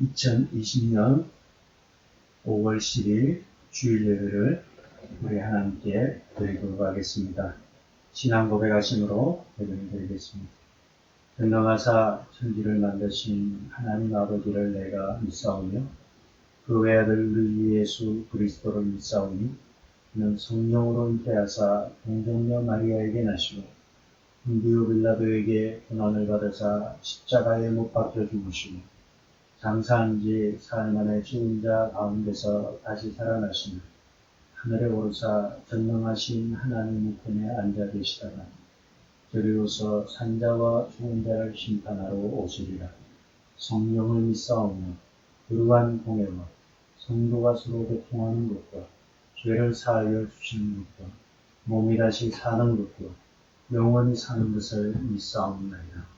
2020년 5월 10일 주일 예배를 우리 하나님께 드리도록 하겠습니다. 신앙 고백하심으로 예배를 드리겠습니다. 전능하사 천지를 만드신 하나님 아버지를 내가 믿사오며 그 외아들 우리 예수 그리스도를 믿사오니 그는 성령으로 잉태하사 동정녀 마리아에게 나시고 본디오 빌라도에게 고난을 받으사 십자가에 못 박혀 죽으시고 장사한 지 사흘 만에 죽은 자 가운데서 다시 살아나시며 하늘에 오르사 전능하신 하나님 우편에 앉아 계시다가 저리로서 산자와 죽은 자를 심판하러 오시리라. 성령을 믿사오며 거룩한 공회와 성도가 서로 교통하는 것과 죄를 사하여 주시는 것과 몸이 다시 사는 것과 영원히 사는 것을 믿사옵나이다.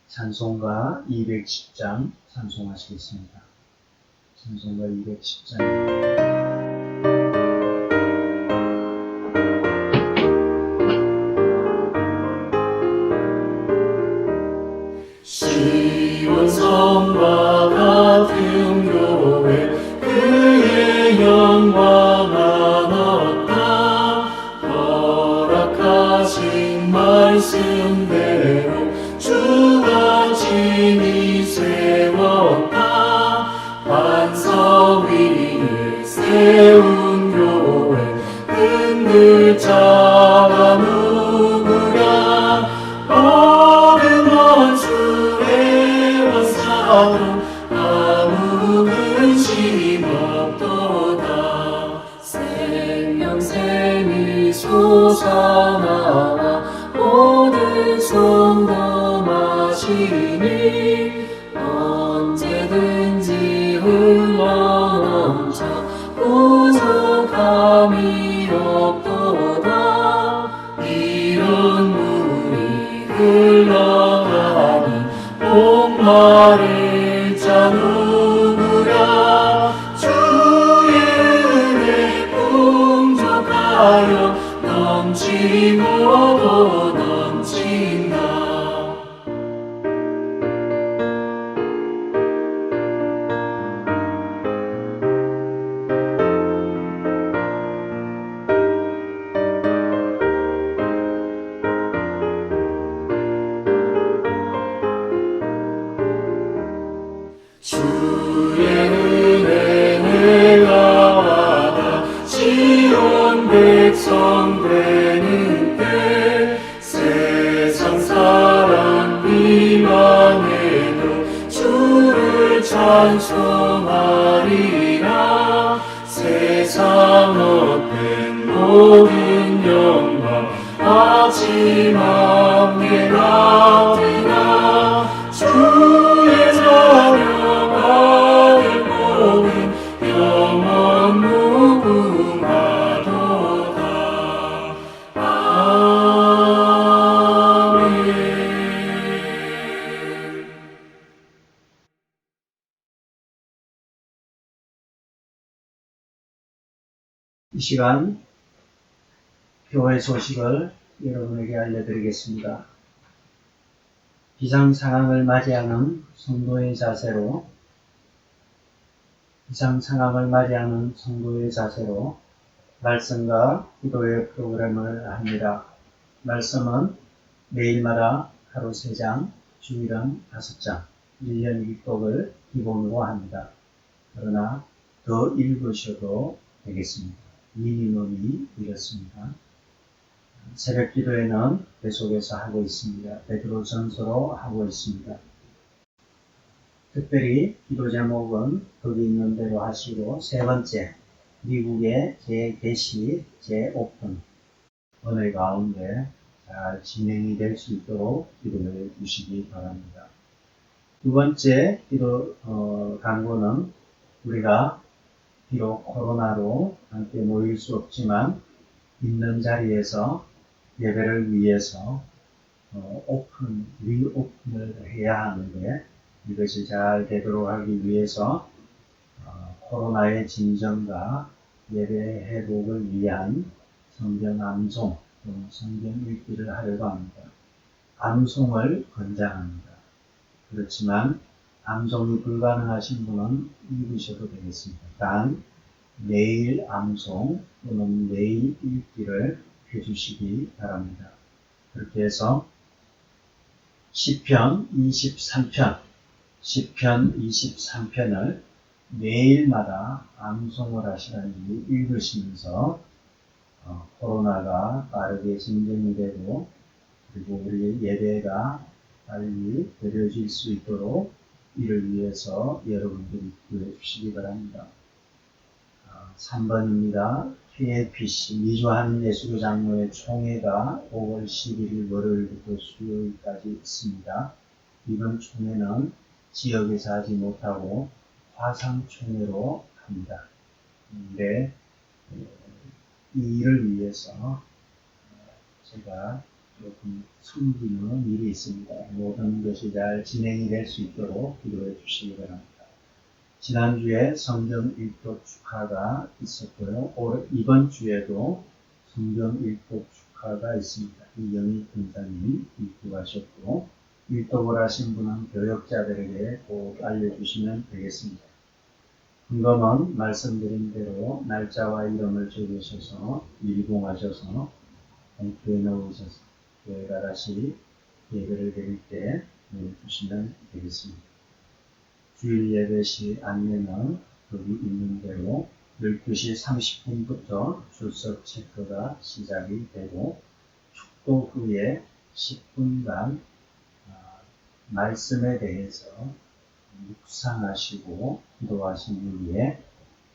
찬송가 210장 찬송하시겠습니다. 찬송가 210장 시온성과 같은 교회 그의 영광만 얻다 허락하신 말씀대로 주가 진히 세웠다 반석 위에 세운 교회 흔들 자가 누구랴 모든 원수의 원사도 아무 근심 없도다 생명샘이 솟아나와 모든 성도 마시니 언제든지 흘러넘쳐 부족함이 없도다 이런 물이 흘러가니 목마를 자 누구랴 주의 은혜 풍족하여 넘치고도 넘친다. 주의 은혜 내가 받아 시온 백성 되는 때 세상 사람 비방해도 주를 찬송하리라 세상 얻는 모든 영광 마지막에 같으나 주의 자녀 영원 무궁하도다. 아멘. 이 시간 교회 소식을 여러분에게 알려드리겠습니다. 비상 상황을 맞이하는 성도의 자세로 말씀과 기도의 프로그램을 합니다. 말씀은 매일마다 하루 3장, 주일은 5장, 1년 1독을 기본으로 합니다. 그러나 더 읽으셔도 되겠습니다. 미니멈이 이렇습니다. 새벽 기도회는 계속해서 하고 있습니다. 베드로전서로 하고 있습니다. 특별히 기도 제목은 거기 있는 대로 하시고 세 번째, 미국의 재개시, 재오픈 은혜 가운데 잘 진행이 될 수 있도록 기도해 주시기 바랍니다. 두 번째 기도 간구는 우리가 비록 코로나로 함께 모일 수 없지만 있는 자리에서 예배를 위해서 리오픈을 해야 하는데 이것이 잘 되도록 하기 위해서 코로나의 진정과 예배 회복을 위한 성경 암송, 성경 읽기를 하려고 합니다. 암송을 권장합니다. 그렇지만 암송이 불가능하신 분은 읽으셔도 되겠습니다. 단 매일 암송 또는 매일 읽기를 해주시기 바랍니다. 그렇게 해서 시편 23편을 매일마다 암송을 하시라니 읽으시면서 코로나가 빠르게 진정이 되고 그리고 우리 예배가 빨리 드려질 수 있도록 이를 위해서 여러분들이 기도해 주시기 바랍니다. 3번입니다. KLPC 미주한 예수교 장로회 총회가 5월 11일 월요일부터 수요일까지 있습니다. 이번 총회는 지역에서 하지 못하고 화상총회로 합니다. 이 일을 위해서 제가 조금 숨기는 일이 있습니다. 모든 것이 잘 진행이 될 수 있도록 기도해 주시기 바랍니다. 지난주에 성경 일독 축하가 있었고요. 이번 주에도 성경 일독 축하가 있습니다. 이영희 권사님 일독하셨고 일독을 하신 분은 교역자들에게 꼭 알려주시면 되겠습니다. 금감원 말씀드린 대로 날짜와 이름을 적으셔서 일봉하셔서 봉투에 넣으셔서 교회가 다시 예배를 드릴 때 넣어주시면 되겠습니다. 주일 예배 시 안내는 여기 있는 대로 12시 30분부터 출석 체크가 시작이 되고 축도 후에 10분간 말씀에 대해서 묵상하시고 기도하신 후에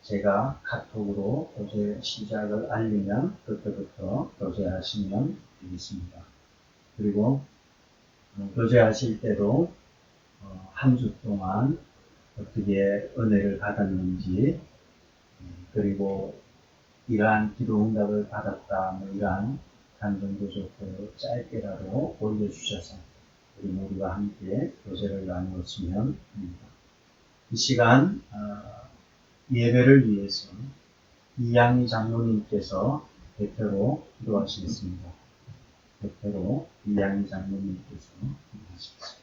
제가 카톡으로 교제 시작을 알리면 그때부터 교제하시면 되겠습니다. 그리고 교제하실 때도 한 주 동안 어떻게 은혜를 받았는지 그리고 이러한 기도 응답을 받았다 이러한 간증도 좋고 짧게라도 올려주셔서 우리 모두가 함께 교제를 나누었으면 합니다. 이 시간 예배를 위해서 이양희 장로님께서 대표로 기도하시겠습니다. 대표로 이양희 장로님께서 기도하시겠습니다.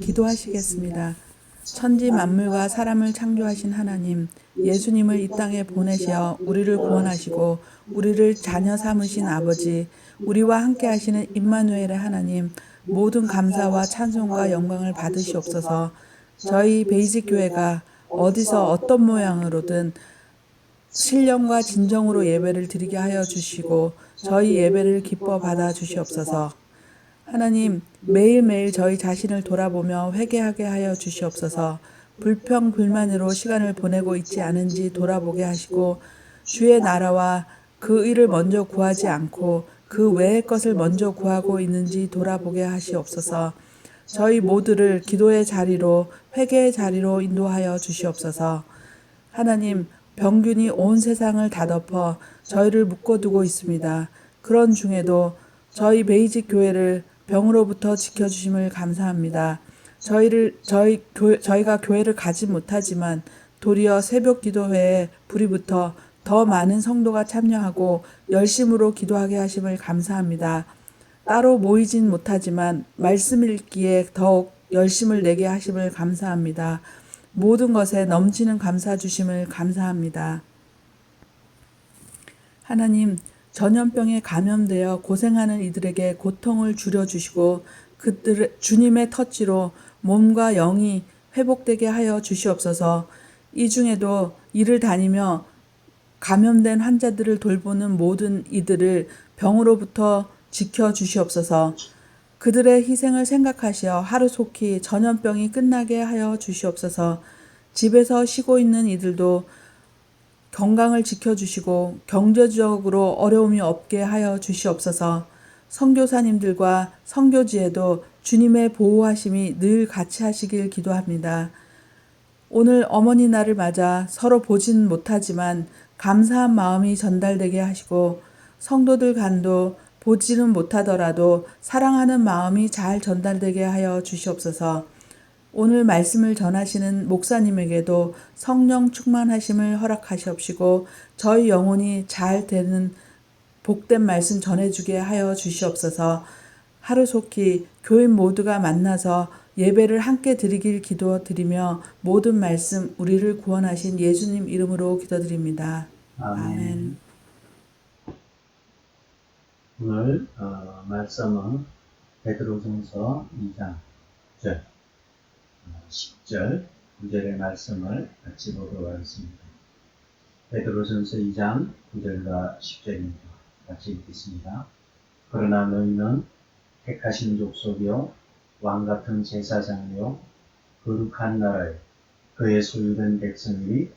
기도하시겠습니다. 천지 만물과 사람을 창조하신 하나님, 예수님을 이 땅에 보내시어 우리를 구원하시고 우리를 자녀 삼으신 아버지, 우리와 함께 하시는 임마누엘의 하나님, 모든 감사와 찬송과 영광을 받으시옵소서. 저희 베이직 교회가 어디서 어떤 모양으로든 신령과 진정으로 예배를 드리게 하여 주시고 저희 예배를 기뻐 받아 주시옵소서. 하나님, 매일매일 저희 자신을 돌아보며 회개하게 하여 주시옵소서. 불평, 불만으로 시간을 보내고 있지 않은지 돌아보게 하시고 주의 나라와 그 일을 먼저 구하지 않고 그 외의 것을 먼저 구하고 있는지 돌아보게 하시옵소서. 저희 모두를 기도의 자리로, 회개의 자리로 인도하여 주시옵소서. 하나님, 병균이 온 세상을 다 덮어 저희를 묶어두고 있습니다. 그런 중에도 저희 베이직 교회를 병으로부터 지켜주심을 감사합니다. 저희가 교회를 가지 못하지만 도리어 새벽 기도회에 불이 붙어 더 많은 성도가 참여하고 열심으로 기도하게 하심을 감사합니다. 따로 모이진 못하지만 말씀 읽기에 더욱 열심을 내게 하심을 감사합니다. 모든 것에 넘치는 감사 주심을 감사합니다. 하나님, 전염병에 감염되어 고생하는 이들에게 고통을 줄여주시고 주님의 터치로 몸과 영이 회복되게 하여 주시옵소서. 이 중에도 일을 다니며 감염된 환자들을 돌보는 모든 이들을 병으로부터 지켜주시옵소서. 그들의 희생을 생각하시어 하루속히 전염병이 끝나게 하여 주시옵소서. 집에서 쉬고 있는 이들도 건강을 지켜주시고 경제적으로 어려움이 없게 하여 주시옵소서. 선교사님들과 선교지에도 주님의 보호하심이 늘 같이 하시길 기도합니다. 오늘 어머니 날을 맞아 서로 보진 못하지만 감사한 마음이 전달되게 하시고 성도들 간도 보지는 못하더라도 사랑하는 마음이 잘 전달되게 하여 주시옵소서. 오늘 말씀을 전하시는 목사님에게도 성령 충만하심을 허락하시옵시고 저희 영혼이 잘 되는 복된 말씀 전해주게 하여 주시옵소서. 하루속히 교인 모두가 만나서 예배를 함께 드리길 기도드리며 모든 말씀 우리를 구원하신 예수님 이름으로 기도드립니다. 아멘. 오늘 말씀은 베드로전서 2장 10절 9절의 말씀을 같이 보도록 하겠습니다. 베드로전서 2장 9절과 10절입니다. 같이 읽겠습니다. 그러나 너희는 택하신 족속이요 왕같은 제사장이요 거룩한 나라요 그의 소유된 백성이니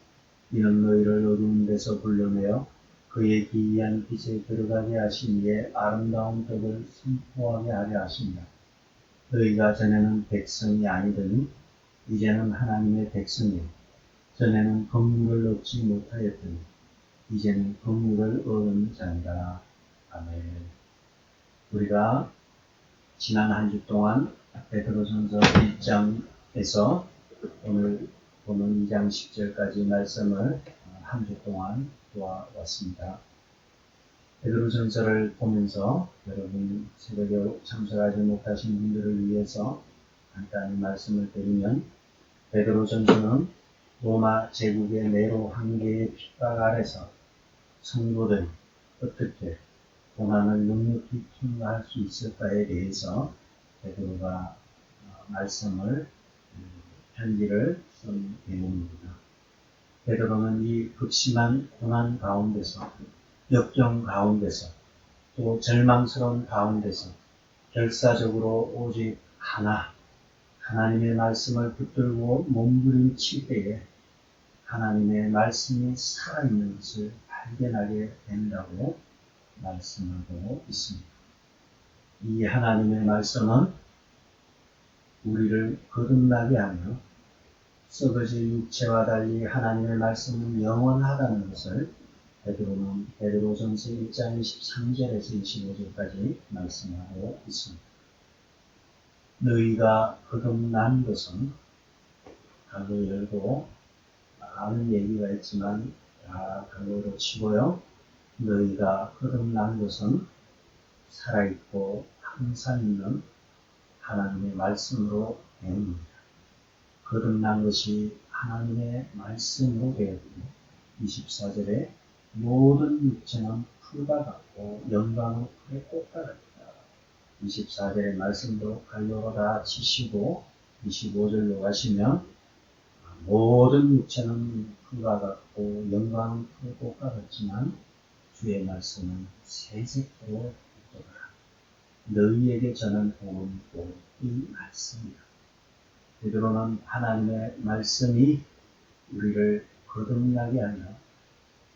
이는 너희를 어두운 데서 불러내어 그의 기이한 빛에 들어가게 하신 이의 아름다운 덕을 선포하게 하려 하신다. 너희가 전에는 백성이 아니더니 이제는 하나님의 백성이요 전에는 건물을 얻지 못하였더니 이제는 건물을 얻은 자니라. 아멘. 우리가 지난 한 주 동안 베드로전서 1장에서 오늘 보는 2장 10절까지 말씀을 한 주 동안 보아왔습니다. 베드로전서를 보면서 여러분 새벽에 참석하지 못하신 분들을 위해서 간단히 말씀을 드리면 베드로전서는 로마 제국의 네로 황제의 핍박 아래서 성도들이 어떻게 고난을 넉넉히 통과할 수 있을까에 대해서 베드로가 말씀을 편지를 쓴 내용입니다. 베드로는 이 극심한 고난 가운데서 역경 가운데서 또 절망스러운 가운데서 결사적으로 오직 하나님의 말씀을 붙들고 몸부림칠 때에 하나님의 말씀이 살아있는 것을 발견하게 된다고 말씀하고 있습니다. 이 하나님의 말씀은 우리를 거듭나게 하며 썩어질 육체와 달리 하나님의 말씀은 영원하다는 것을 베드로는 베드로전서 1장 23절에서 25절까지 말씀하고 있습니다. 너희가 거듭난 것은 가로 열고 많은 얘기가 있지만 다 가로로 치고요. 너희가 거듭난 것은 살아있고 항상 있는 하나님의 말씀으로 되옵니다. 거듭난 것이 하나님의 말씀으로 되었고 24절에 모든 육체는 풀과 같고 영광은 풀의 꽃과 같다. 24절의 말씀도 갈로로 다 치시고 25절로 가시면 모든 육체는 풀과 같고 영광은 풀의 꽃과 같지만 주의 말씀은 새색으로 있도다. 너희에게 전한 복음이 곧 이 말씀이다. 베드로는 하나님의 말씀이 우리를 거듭나게 하며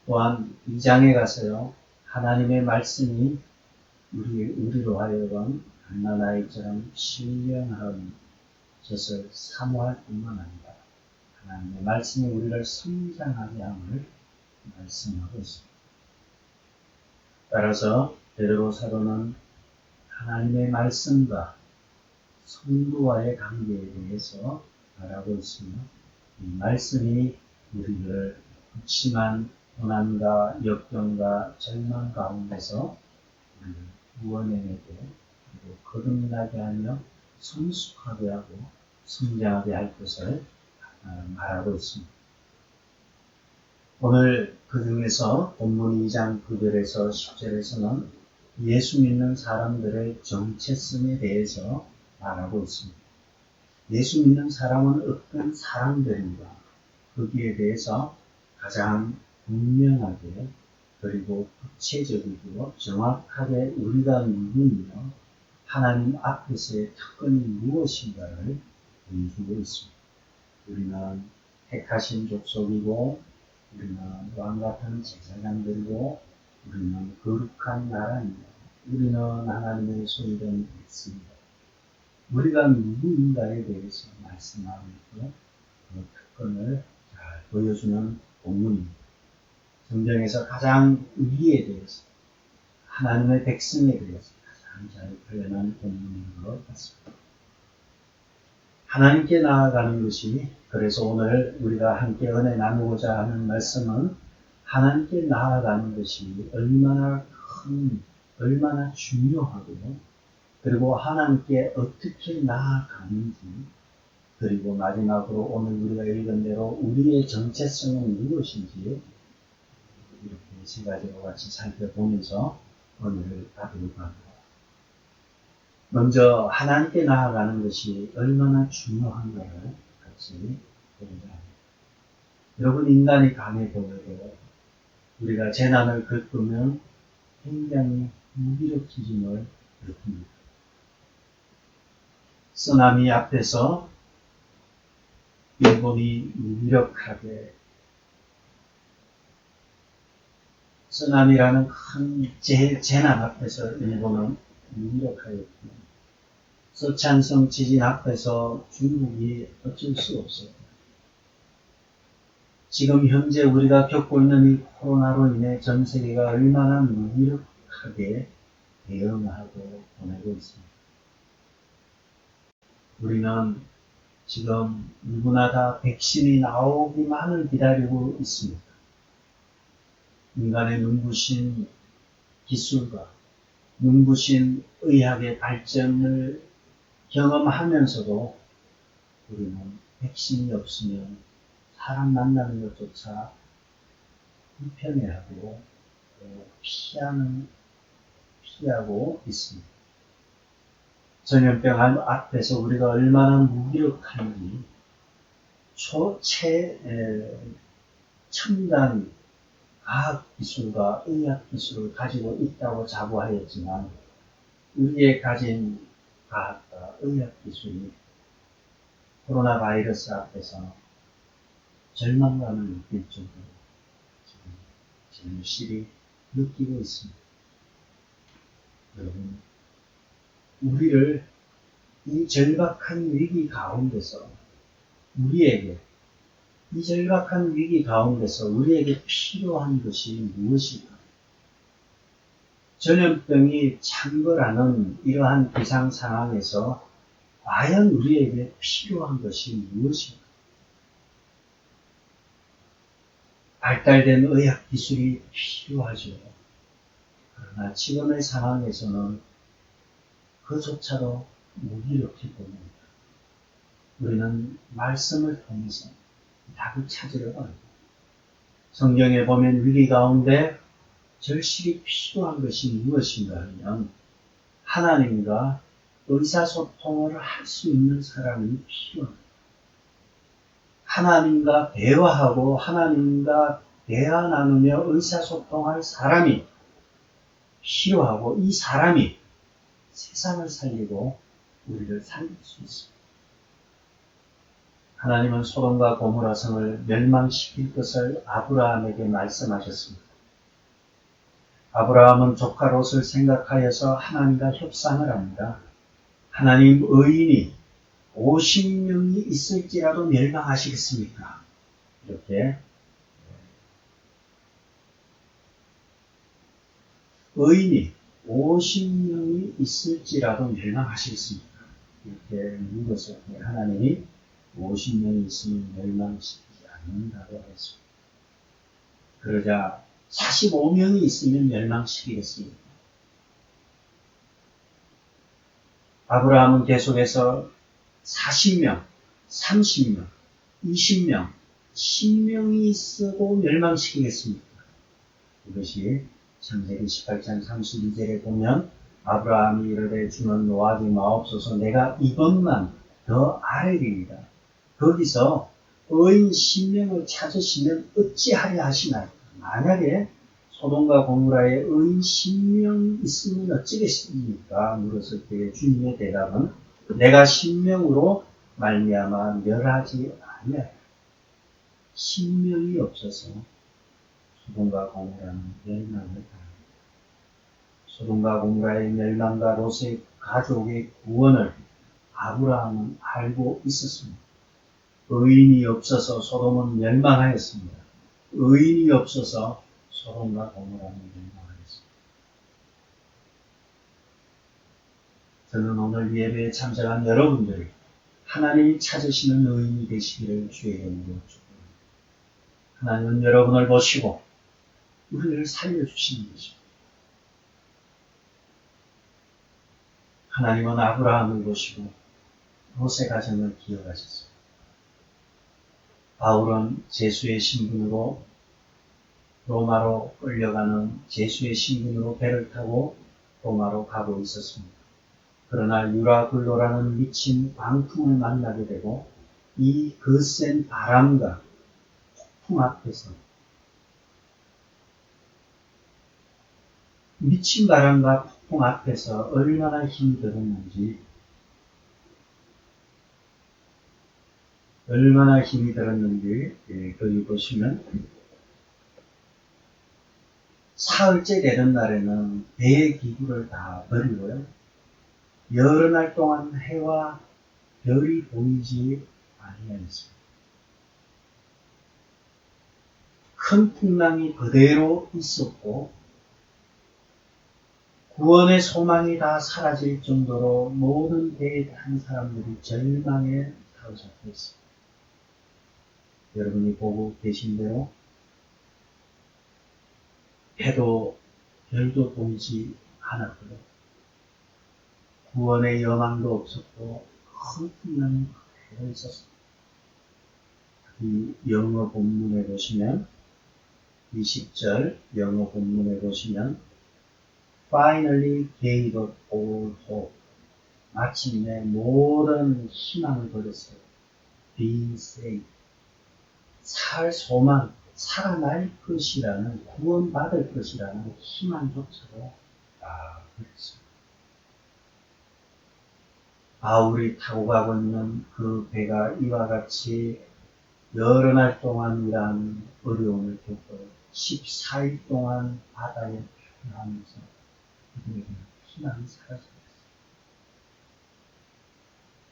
또한 2장에 가서요 하나님의 말씀이 우리로 하여금 한나나이처럼 신령한 것을 사모할 뿐만 아니라 하나님의 말씀이 우리를 성장하게 함을 말씀하고 있습니다. 따라서 베드로 사도는 하나님의 말씀과 성도와의 관계에 대해서 말하고 있으며 이 말씀이 우리를 극심한 고난과 역경과 절망 가운데서 우리를 구원해내고 그리고 거듭나게 하며 성숙하게 하고 성장하게 할 것을 말하고 있습니다. 오늘 그 중에서 본문 2장 9절에서 10절에서는 예수 믿는 사람들의 정체성에 대해서 말하고 있습니다. 예수 믿는 사람은 어떤 사람들인가 거기에 대해서 가장 분명하게 그리고 구체적이고 정확하게 우리가 누구며 하나님 앞에서의 특권이 무엇인가를 보여주고 있습니다. 우리는 택하신 족속이고 우리는 왕같은 제사장들이고 우리는 거룩한 나라입니다. 우리는 하나님의 소유된 백성입니다. 우리가 누구인가에 대해서 말씀하고 있고 그 특권을 잘 보여주는 본문입니다. 성경에서 가장 위에 대해서 하나님의 백성에 대해서 가장 잘 표현한 본문인 것 같습니다. 하나님께 나아가는 것이 그래서 오늘 우리가 함께 은혜 나누고자 하는 말씀은 하나님께 나아가는 것이 얼마나 얼마나 중요하고 그리고 하나님께 어떻게 나아가는지 그리고 마지막으로 오늘 우리가 읽은 대로 우리의 정체성은 무엇인지 이렇게 세 가지로 같이 살펴보면서 오늘을 가도록 합니다. 먼저 하나님께 나아가는 것이 얼마나 중요한가를 같이 보자. 여러분 인간이 강해 보여도 우리가 재난을 겪으면 굉장히 무기력해짐을 느낍니다. 쓰나미 앞에서 일본이 무기력하게 쓰나미라는 큰 재난 앞에서 일본은 무기력하였고 서찬성 지진 앞에서 중국이 어쩔 수 없어요. 지금 현재 우리가 겪고 있는 이 코로나로 인해 전 세계가 얼마나 무기력하게 대응하고 보내고 있습니다. 우리는 지금 누구나 다 백신이 나오기만을 기다리고 있습니다. 인간의 눈부신 기술과 눈부신 의학의 발전을 경험하면서도 우리는 백신이 없으면 사람 만나는 것조차 불편해하고 피하고 있습니다. 전염병 앞에서 우리가 얼마나 무기력한지 첨단 과학기술과 의학기술을 가지고 있다고 자부하였지만 우리의 가진 과학과 의학기술이 코로나 바이러스 앞에서 절망감을 느낄 정도로 절실히 느끼고 있습니다. 여러분, 우리를 이 절박한 위기 가운데서 우리에게 필요한 것이 무엇일까? 전염병이 창궐하는 이러한 비상 상황에서 과연 우리에게 필요한 것이 무엇일까? 발달된 의학 기술이 필요하죠. 그러나 지금의 상황에서는 그조차도 무기력해 보입니다. 우리는 말씀을 통해서 답을 찾으려 합니다. 성경에 보면 위기 가운데 절실히 필요한 것이 무엇인가 하면 하나님과 의사소통을 할 수 있는 사람이 필요합니다. 하나님과 대화하고 하나님과 대화 나누며 의사소통할 사람이 필요하고 이 사람이 세상을 살리고 우리를 살릴 수 있습니다. 하나님은 소돔과 고모라 성을 멸망시킬 것을 아브라함에게 말씀하셨습니다. 아브라함은 조카 롯을 생각하여서 하나님과 협상을 합니다. 하나님, 의인이 50명이 있을지라도 멸망하시겠습니까? 이렇게 의인이 50명이 있을지라도 멸망하시겠습니까? 이렇게 묻었을 때 하나님이 50명이 있으면 멸망시키지 않는다고 했습니다. 그러자 45명이 있으면 멸망시키겠습니다. 아브라함은 계속해서 40명, 30명, 20명, 10명이 있어도 멸망시키겠습니까? 이것이 창세기 18장 32절에 보면 아브라함이 이르되 주는 노하지 마옵소서 내가 이것만 더 아뢰리이다. 거기서 의인 10명을 찾으시면 어찌하려 하시나요? 만약에 소돔과 고모라에 의인 10명 있으면 어찌겠습니까? 물었을 때 주님의 대답은 내가 10명으로 말미암아 멸하지 아니하리라. 10명이 없어서 소돔과 고모라는 멸망을 당합니다. 소돔과 고모라의 멸망과 롯의 가족의 구원을 아브라함은 알고 있었습니다. 의인이 없어서 소돔은 멸망하였습니다. 의인이 없어서 소돔과 고모라는 멸망하였습니다. 저는 오늘 예배에 참석한 여러분들이 하나님이 찾으시는 의인이 되시기를 주의 이름으로 축복합니다. 하나님은 여러분을 보시고 우리를 살려주시는 것입니다. 하나님은 아브라함을 보시고 롯의 가정을 기억하셨어요. 바울은 제수의 신분으로 로마로 끌려가는 제수의 신분으로 배를 타고 로마로 가고 있었습니다. 그러나 유라굴로라는 미친 광풍을 만나게 되고 이 거센 바람과 폭풍 앞에서 미친 바람과 폭풍 앞에서 얼마나 힘이 들었는지 거기 보시면 사흘째 되는 날에는 배의 기구를 다 버리고요. 여러 날 동안 해와 별이 보이지 아니하였습니다. 큰 풍랑이 그대로 있었고 구원의 소망이 다 사라질 정도로 모든 배에 탄 사람들이 절망에 사로잡혀 있습니다. 여러분이 보고 계신 대로 해도 별도 보이지 않았고요. 구원의 여망도 없었고 큰 풍랑이 그대로 있었습니다. 이 영어 본문에 보시면 20절 영어 본문에 보시면 Finally gave up all hope. 마침내 모든 희망을 버렸어요. Being saved. 살 소망, 살아날 것이라는, 구원받을 것이라는 희망조차도 다 버렸어요. 바울이 타고 가고 있는 그 배가 이와 같이 여러 날 동안 이러한 어려움을 겪고 14일 동안 바다에漂하면서 그들에게 희망이 사라졌어요.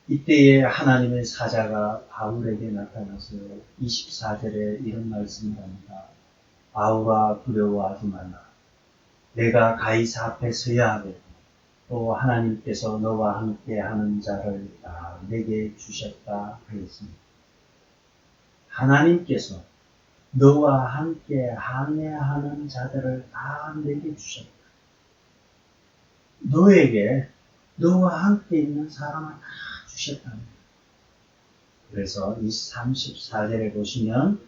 이때에 하나님의 사자가 바울에게 나타나서 24절에 이런 말씀을 합니다. 바울아 두려워하지 말라. 내가 가이사 앞에 서야 하겠고 또 하나님께서 너와 함께 하는 자를 다 내게 주셨다 하였습니다. 하나님께서 너와 함께 항해하는 자들을 다 내게 주셨다. 너에게 너와 함께 있는 사람을 다 주셨답니다. 그래서 이 34절에 보시면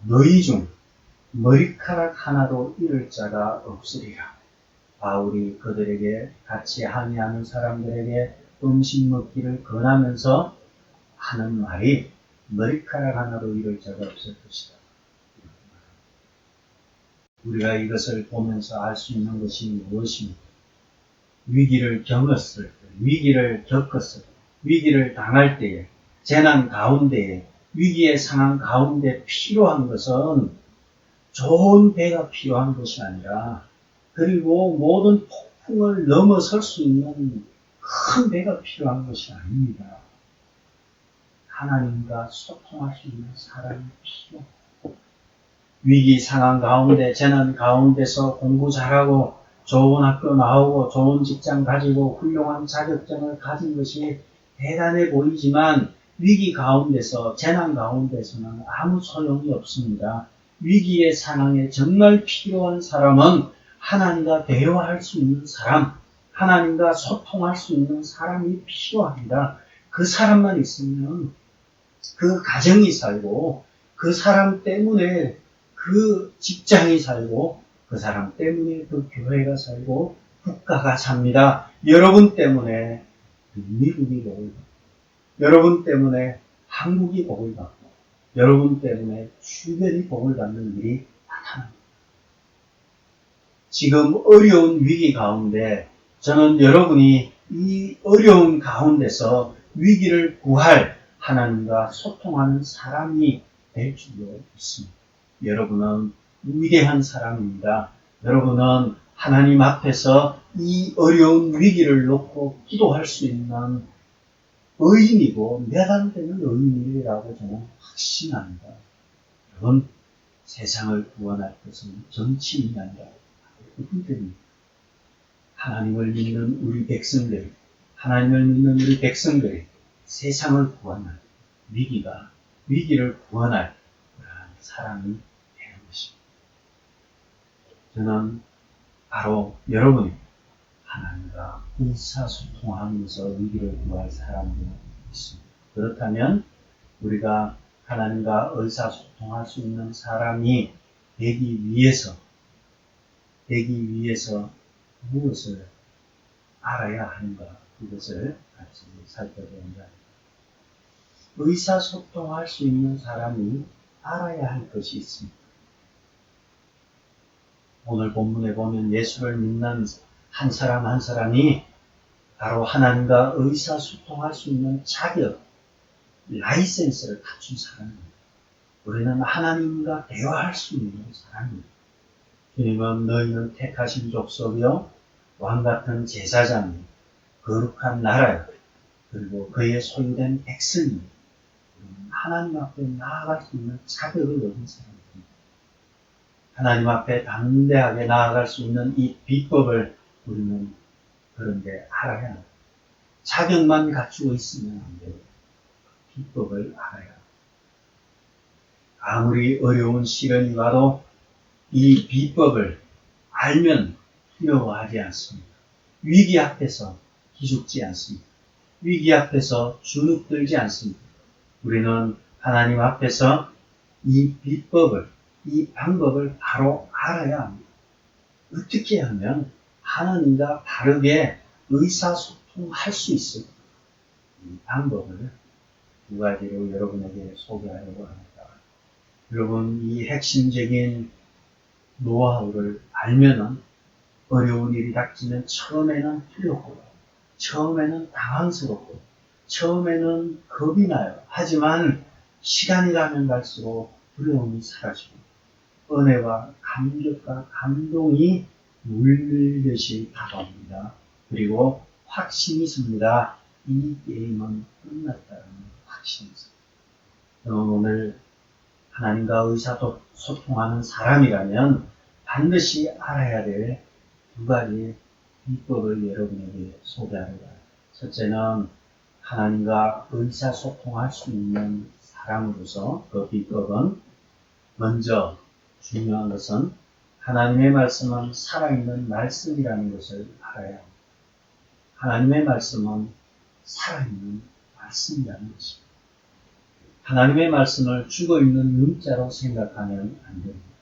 너희 중 머리카락 하나도 잃을 자가 없으리라. 바울이 그들에게 같이 항해하는 사람들에게 음식 먹기를 권하면서 하는 말이 머리카락 하나도 잃을 자가 없을 것이다. 우리가 이것을 보면서 알 수 있는 것이 무엇입니까? 위기를 겪었을 때, 위기를 겪었을 때, 위기를 당할 때에, 재난 가운데에, 위기의 상황 가운데 필요한 것은 좋은 배가 필요한 것이 아니라 그리고 모든 폭풍을 넘어설 수 있는 큰 배가 필요한 것이 아닙니다. 하나님과 소통할 수 있는 사람이 필요합니다. 위기 상황 가운데, 재난 가운데서 공부 잘하고 좋은 학교 나오고 좋은 직장 가지고 훌륭한 자격증을 가진 것이 대단해 보이지만 위기 가운데서, 재난 가운데서는 아무 소용이 없습니다. 위기의 상황에 정말 필요한 사람은 하나님과 대화할 수 있는 사람, 하나님과 소통할 수 있는 사람이 필요합니다. 그 사람만 있으면 그 가정이 살고 그 사람 때문에 그 직장이 살고 그 사람 때문에 그 교회가 살고 국가가 삽니다. 여러분 때문에 미국이 복을 받고 여러분 때문에 한국이 복을 받고 여러분 때문에 주변이 복을 받는 일이 나타납니다. 지금 어려운 위기 가운데 저는 여러분이 이 어려운 가운데서 위기를 구할 하나님과 소통하는 사람이 될 줄로 믿습니다. 여러분은 위대한 사람입니다. 여러분은 하나님 앞에서 이 어려운 위기를 놓고 기도할 수 있는 의인이고 몇 안 되는 의인이라고 저는 확신합니다. 여러분, 세상을 구원할 것은 정치인이 아니라 그분들입니다. 하나님을 믿는 우리 백성들이, 하나님을 믿는 우리 백성들이 세상을 구원할 위기를 구원할 그러한 사람이 되는 것입니다. 저는 바로 여러분이 하나님과 의사소통하면서 위기를 구할 사람도 있습니다. 그렇다면 우리가 하나님과 의사소통할 수 있는 사람이 되기 위해서 무엇을 알아야 하는가, 그것을 같이 살펴본다. 의사소통할 수 있는 사람이 알아야 할 것이 있습니다. 오늘 본문에 보면 예수를 믿는 한 사람 한 사람이 바로 하나님과 의사소통할 수 있는 자격, 라이센스를 갖춘 사람입니다. 우리는 하나님과 대화할 수 있는 사람입니다. 주님은 너희는 택하신 족속이요 왕같은 제사장이요 거룩한 나라요 그리고 그의 소유된 백성입니다. 하나님 앞에 나아갈 수 있는 자격을 얻은 사람입니다. 하나님 앞에 담대하게 나아갈 수 있는 이 비법을 우리는 그런데 알아야 합니다. 자격만 갖추고 있으면 안 돼요. 비법을 알아야 합니다. 아무리 어려운 시련이 와도 이 비법을 알면 두려워하지 않습니다. 위기 앞에서 기죽지 않습니다. 위기 앞에서 주눅들지 않습니다. 우리는 하나님 앞에서 이 비법을, 이 방법을 바로 알아야 합니다. 어떻게 하면 하나님과 바르게 의사소통할 수 있을까? 이 방법을 두 가지로 여러분에게 소개하려고 합니다. 여러분, 이 핵심적인 노하우를 알면은 어려운 일이 닥치면 처음에는 두렵고, 처음에는 당황스럽고, 처음에는 겁이 나요. 하지만 시간이 가면 갈수록 두려움이 사라지고, 은혜와 감격과 감동이 물밀듯이 다가옵니다. 그리고 확신이 섭니다. 이 게임은 끝났다는 확신이 섭니다. 오늘 하나님과 의사소통하는 사람이라면 반드시 알아야 될 두 가지 비법을 여러분에게 소개하려고 합니다. 첫째는 하나님과 의사소통할 수 있는 사람으로서 그 비법은 먼저 중요한 것은 하나님의 말씀은 살아있는 말씀이라는 것을 알아야 합니다. 하나님의 말씀은 살아있는 말씀이라는 것입니다. 하나님의 말씀을 죽어있는 문자로 생각하면 안 됩니다.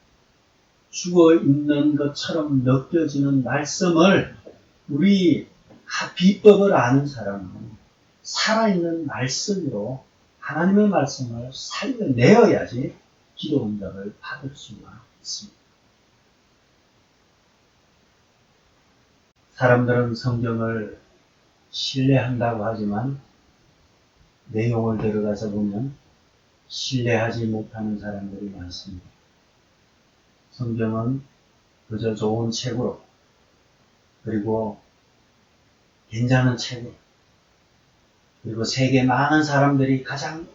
죽어있는 것처럼 느껴지는 말씀을 우리 비법을 아는 사람은 살아있는 말씀으로 하나님의 말씀을 살려내어야지 기도 응답을 받을 수가 있습니다. 사람들은 성경을 신뢰한다고 하지만 내용을 들어가서 보면 신뢰하지 못하는 사람들이 많습니다. 성경은 그저 좋은 책으로, 그리고 괜찮은 책으로, 그리고 세계 많은 사람들이 가장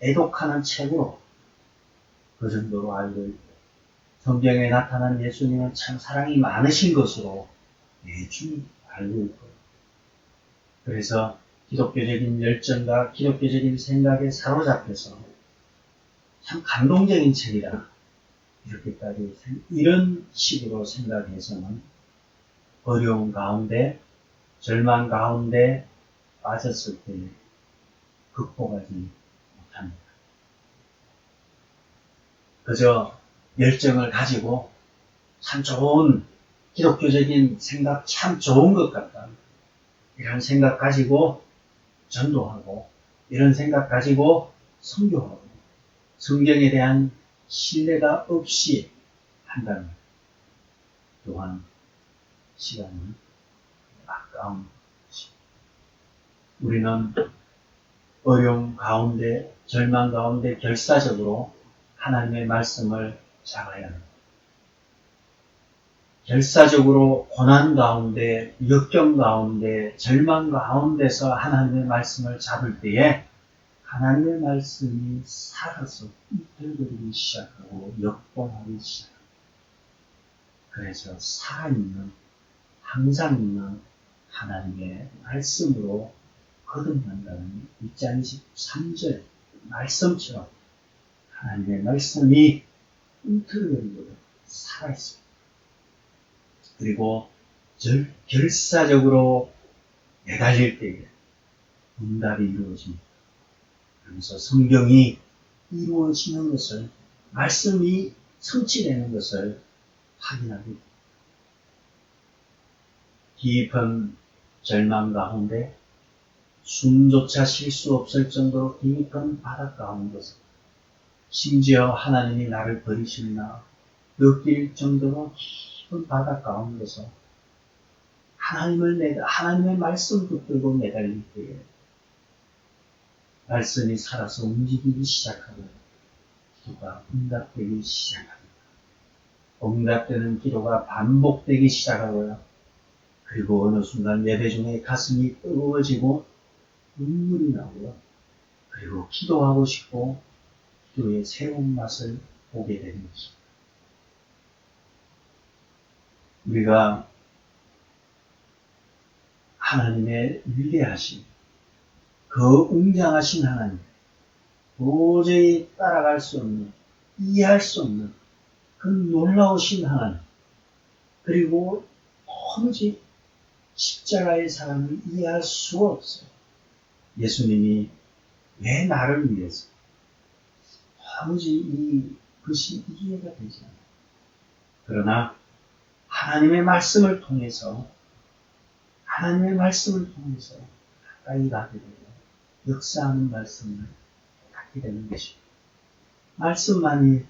애독하는 책으로 그 정도로 알고 있고, 성경에 나타난 예수님은 참 사랑이 많으신 것으로 대충 알고 있고, 그래서 기독교적인 열정과 기독교적인 생각에 사로잡혀서 참 감동적인 책이다, 이렇게까지 이런 식으로 생각해서는 어려운 가운데, 절망 가운데 빠졌을 때 극복하지 못합니다. 그저 열정을 가지고 참 좋은 기독교적인 생각, 참 좋은 것 같다, 이런 생각 가지고 전도하고, 이런 생각 가지고 선교하고, 성경에 대한 신뢰가 없이 한다면 또한 시간은 아까운 것입니다. 우리는 어려움 가운데, 절망 가운데 결사적으로 하나님의 말씀을 잡아야 합니다. 결사적으로 고난 가운데, 역경 가운데, 절망 가운데서 하나님의 말씀을 잡을 때에 하나님의 말씀이 살아서 꿈틀거리기 시작하고 역동하기 시작합니다. 그래서 살아있는, 항상 있는 하나님의 말씀으로 거듭난다는 입장 23절 말씀처럼 하나님의 말씀이 꿈틀거리고 살아있습니다. 그리고 결사적으로 매달릴 때에 응답이 이루어집니다. 그래서 성경이 이루어지는 것을, 말씀이 성취되는 것을 확인하게 됩니다. 깊은 절망 가운데 숨조차 쉴 수 없을 정도로 깊은 바닷 가운데서, 심지어 하나님이 나를 버리시나 느낄 정도로 깊은 바닷 가운데서 하나님의 말씀 붙들고 매달릴 때에 말씀이 살아서 움직이기 시작하고 기도가 응답되기 시작합니다. 응답되는 기도가 반복되기 시작하고요. 그리고 어느 순간 예배 중에 가슴이 뜨거워지고 눈물이 나고요. 그리고 기도하고 싶고 기도의 새로운 맛을 보게 되는 것입니다. 우리가 하나님의 위대하신, 그 웅장하신 하나님, 도저히 따라갈 수 없는, 이해할 수 없는 그 놀라우신 하나님, 그리고 도무지 십자가의 사랑을 이해할 수가 없어요. 예수님이 왜 나를 위해서, 도무지 그것이 이해가 되지 않아요. 그러나 하나님의 말씀을 통해서 가까이 가게 되고 역사하는 말씀을 갖게 되는 것입니다. 말씀만이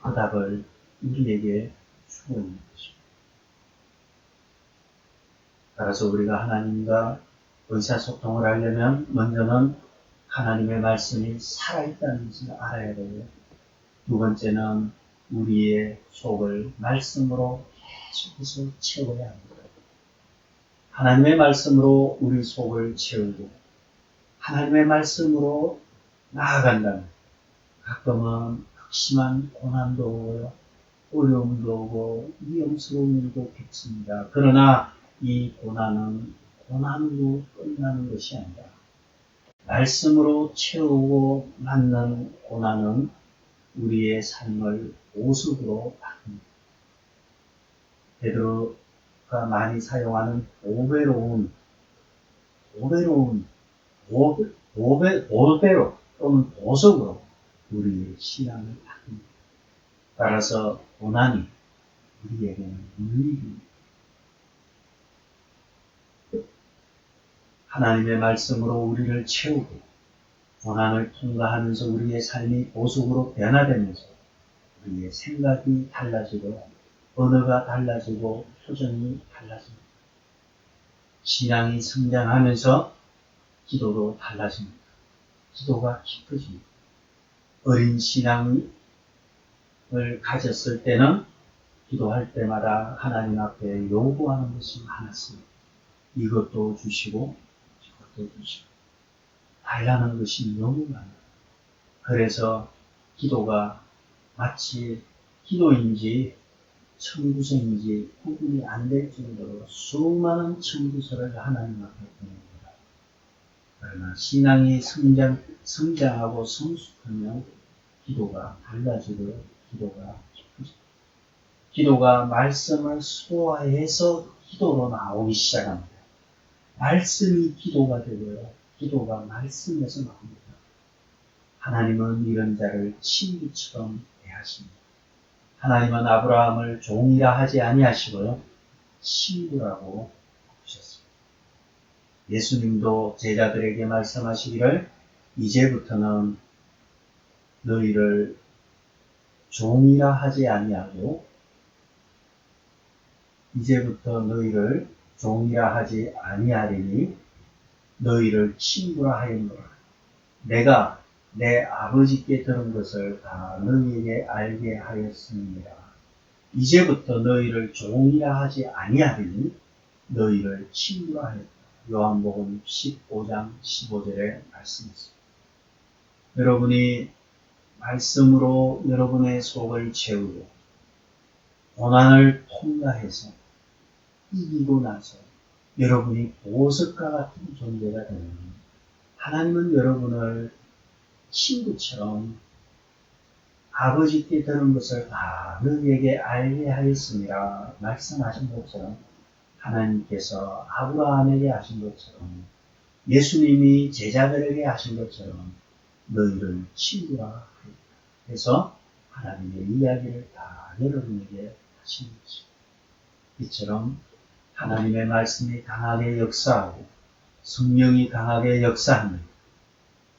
그 답을 우리에게 주고 있는 것입니다. 따라서 우리가 하나님과 의사소통을 하려면 먼저는 하나님의 말씀이 살아있다는 것을 알아야 되고요. 두 번째는 우리의 속을 말씀으로 계속해서 채워야 합니다. 하나님의 말씀으로 우리 속을 채우고 하나님의 말씀으로 나아간다면 가끔은 극심한 고난도 오고요. 어려움도 오고 위험스러운 일도 뵙습니다. 그러나 이 고난은 고난으로 끝나는 것이 아니라 말씀으로 채우고 맞는 고난은 우리의 삶을 보석으로 바꿉니다. 베드로가 많이 사용하는 보배로운 또는 보석으로 우리의 신앙을 바꿉니다. 따라서 고난이 우리에게는 유익입니다. 하나님의 말씀으로 우리를 채우고 고난을 통과하면서 우리의 삶이 보석으로 변화되면서 우리의 생각이 달라지고 언어가 달라지고 표정이 달라집니다. 신앙이 성장하면서 기도도 달라집니다. 기도가 깊어집니다. 어린 신앙을 가졌을 때는 기도할 때마다 하나님 앞에 요구하는 것이 많았습니다. 이것도 주시고 저것도 주시고 달라는 것이 너무 많아요. 그래서 기도가 마치 기도인지 청구서인지 구분이 안 될 정도로 수많은 청구서를 하나님 앞에 보냅니다. 그러나 신앙이 성장하고 성숙하면 기도가 달라지고 기도가 깊어집니다. 기도가 말씀을 소화해서 기도로 나오기 시작합니다. 말씀이 기도가 되고요. 기도가 말씀에서 나옵니다. 하나님은 이런 자를 친구처럼 대하십니다. 하나님은 아브라함을 종이라 하지 아니하시고요. 친구라고 부르셨습니다. 예수님도 제자들에게 말씀하시기를 이제부터는 너희를 종이라 하지 아니하고 이제부터 너희를 종이라 하지 아니하리니 너희를 친구라 하였노라. 내가 내 아버지께 들은 것을 다 너희에게 알게 하였습니다. 이제부터 너희를 종이라 하지 아니하리니 너희를 친구라 하였다. 요한복음 15장 15절에 말씀했습니다. 여러분이 말씀으로 여러분의 속을 채우고 고난을 통과해서 이기고 나서 여러분이 보석과 같은 존재가 되는 하나님은 여러분을 친구처럼 아버지께 들은 것을 다 너희에게 알게 하였습니다. 말씀하신 것처럼 하나님께서 아브라함에게 하신 것처럼 예수님이 제자들에게 하신 것처럼 너희를 친구라 해서 하나님의 이야기를 다 여러분에게 하신 것입니다. 이처럼 하나님의 말씀이 강하게 역사하고 성령이 강하게 역사하면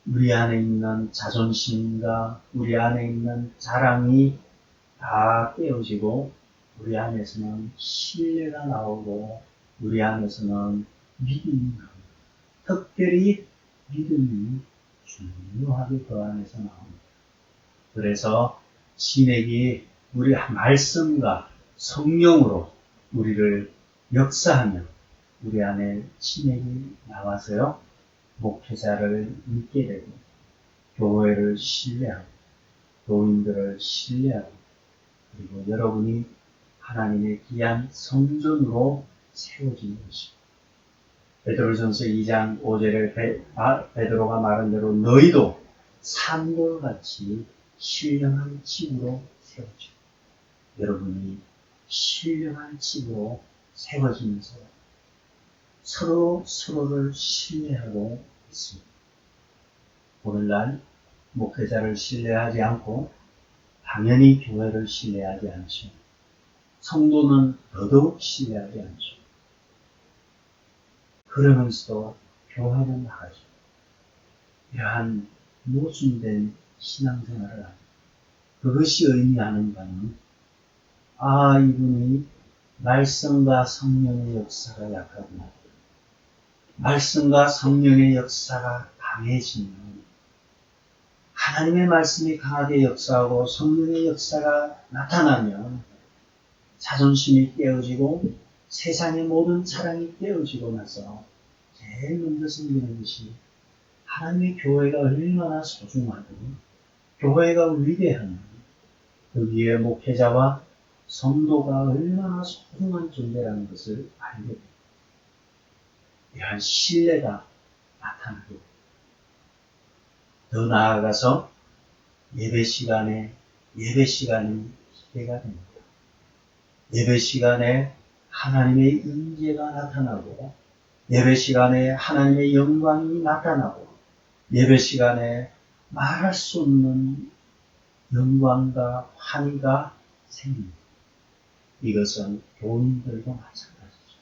우리 안에 있는 자존심과 우리 안에 있는 자랑이 다 깨어지고 우리 안에서는 신뢰가 나오고 우리 안에서는 믿음이 나옵니다. 특별히 믿음이 중요하게 그 안에서 나옵니다. 그래서 신약이 우리 말씀과 성령으로 우리를 역사하면 우리 안에 신약이 나와서요. 목회자를 믿게 되고 교회를 신뢰하고 교인들을 신뢰하고 그리고 여러분이 하나님의 귀한 성전으로 세워지는 것입니다. 베드로전서 2장 5절에 베드로가 말한 대로 너희도 산돌같이 신령한 집으로 세워져. 여러분이 신령한 집으로 세워지면서 서로를 신뢰하고 있습니다. 오늘날 목회자를 신뢰하지 않고 당연히 교회를 신뢰하지 않죠. 성도는 더더욱 신뢰하지 않죠. 그러면서도 교회는 나가죠. 이러한 모순된 신앙생활을 합니다. 그것이 의미하는 바는 이분이 말씀과 성령의 역사가 약하구나. 말씀과 성령의 역사가 강해지면 하나님의 말씀이 강하게 역사하고 성령의 역사가 나타나면 자존심이 깨어지고 세상의 모든 사랑이 깨어지고 나서 제일 먼저 생기는 것이 하나님의 교회가 얼마나 소중하고 교회가 위대한 그 위에 목회자와 성도가 얼마나 소중한 존재라는 것을 알게 됩니다. 이러한 신뢰가 나타나게 됩니다. 더 나아가서 예배 시간이 기대가 됩니다. 예배 시간에 하나님의 임재가 나타나고 예배 시간에 하나님의 영광이 나타나고 예배 시간에 말할 수 없는 영광과 환희가 생깁니다. 이것은 교인들도 마찬가지죠.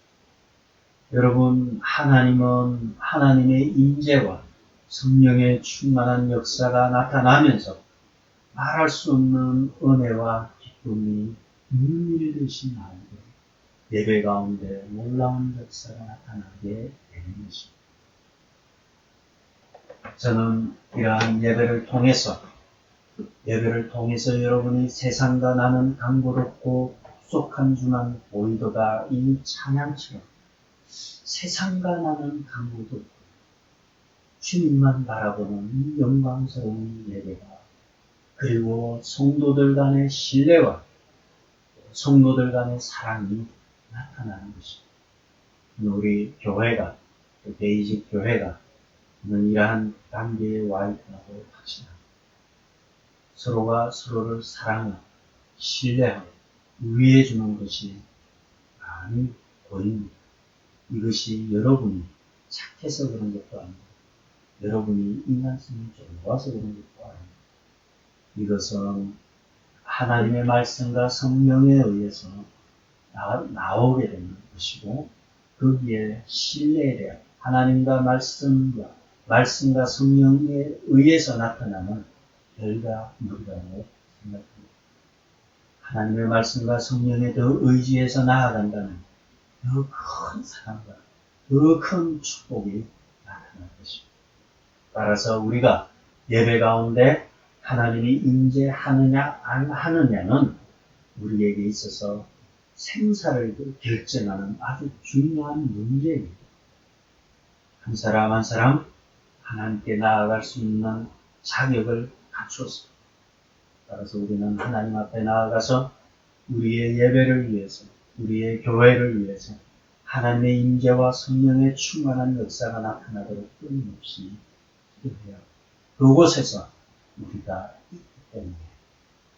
여러분, 하나님은 하나님의 임재와 성령의 충만한 역사가 나타나면서 말할 수 없는 은혜와 기쁨이 눈밀듯이 나오고 예배 가운데 놀라운 역사가 나타나게 되는 것입니다. 저는 이러한 예배를 통해서 여러분이 세상과 나는 강고롭고 속한 주만 보이도다 이 찬양처럼 세상과 나는 강고롭고 주님만 바라보는 영광스러운 예배가 그리고 성도들 간의 신뢰와 성도들 간의 사랑이 나타나는 것입니다. 우리 교회가, 베이직 교회가 이러한 단계에 와 있다고 확신합니다. 서로가 서로를 사랑하고 신뢰하고 위해주는 것이 많이 보입니다. 이것이 여러분이 착해서 그런 것도 아니고 여러분이 인간성이 좋아서 그런 것도 아니고 이것은 하나님의 말씀과 성령에 의해서 나오게 되는 것이고 거기에 신뢰에 대한 하나님과 말씀과 성령에 의해서 나타나는 결과물이라고 생각합니다. 하나님의 말씀과 성령에 더 의지해서 나아간다면 더 큰 사랑과 더 큰 축복이 나타날 것입니다. 따라서 우리가 예배 가운데 하나님이 임재하느냐 안 하느냐는 우리에게 있어서 생사를 결정하는 아주 중요한 문제입니다. 한 사람 한 사람 하나님께 나아갈 수 있는 자격을 갖추었습니다. 따라서 우리는 하나님 앞에 나아가서 우리의 예배를 위해서 우리의 교회를 위해서 하나님의 임재와 성령의 충만한 역사가 나타나도록 끊임없이 기도해야 합니다. 그곳에서 우리가 있기 때문에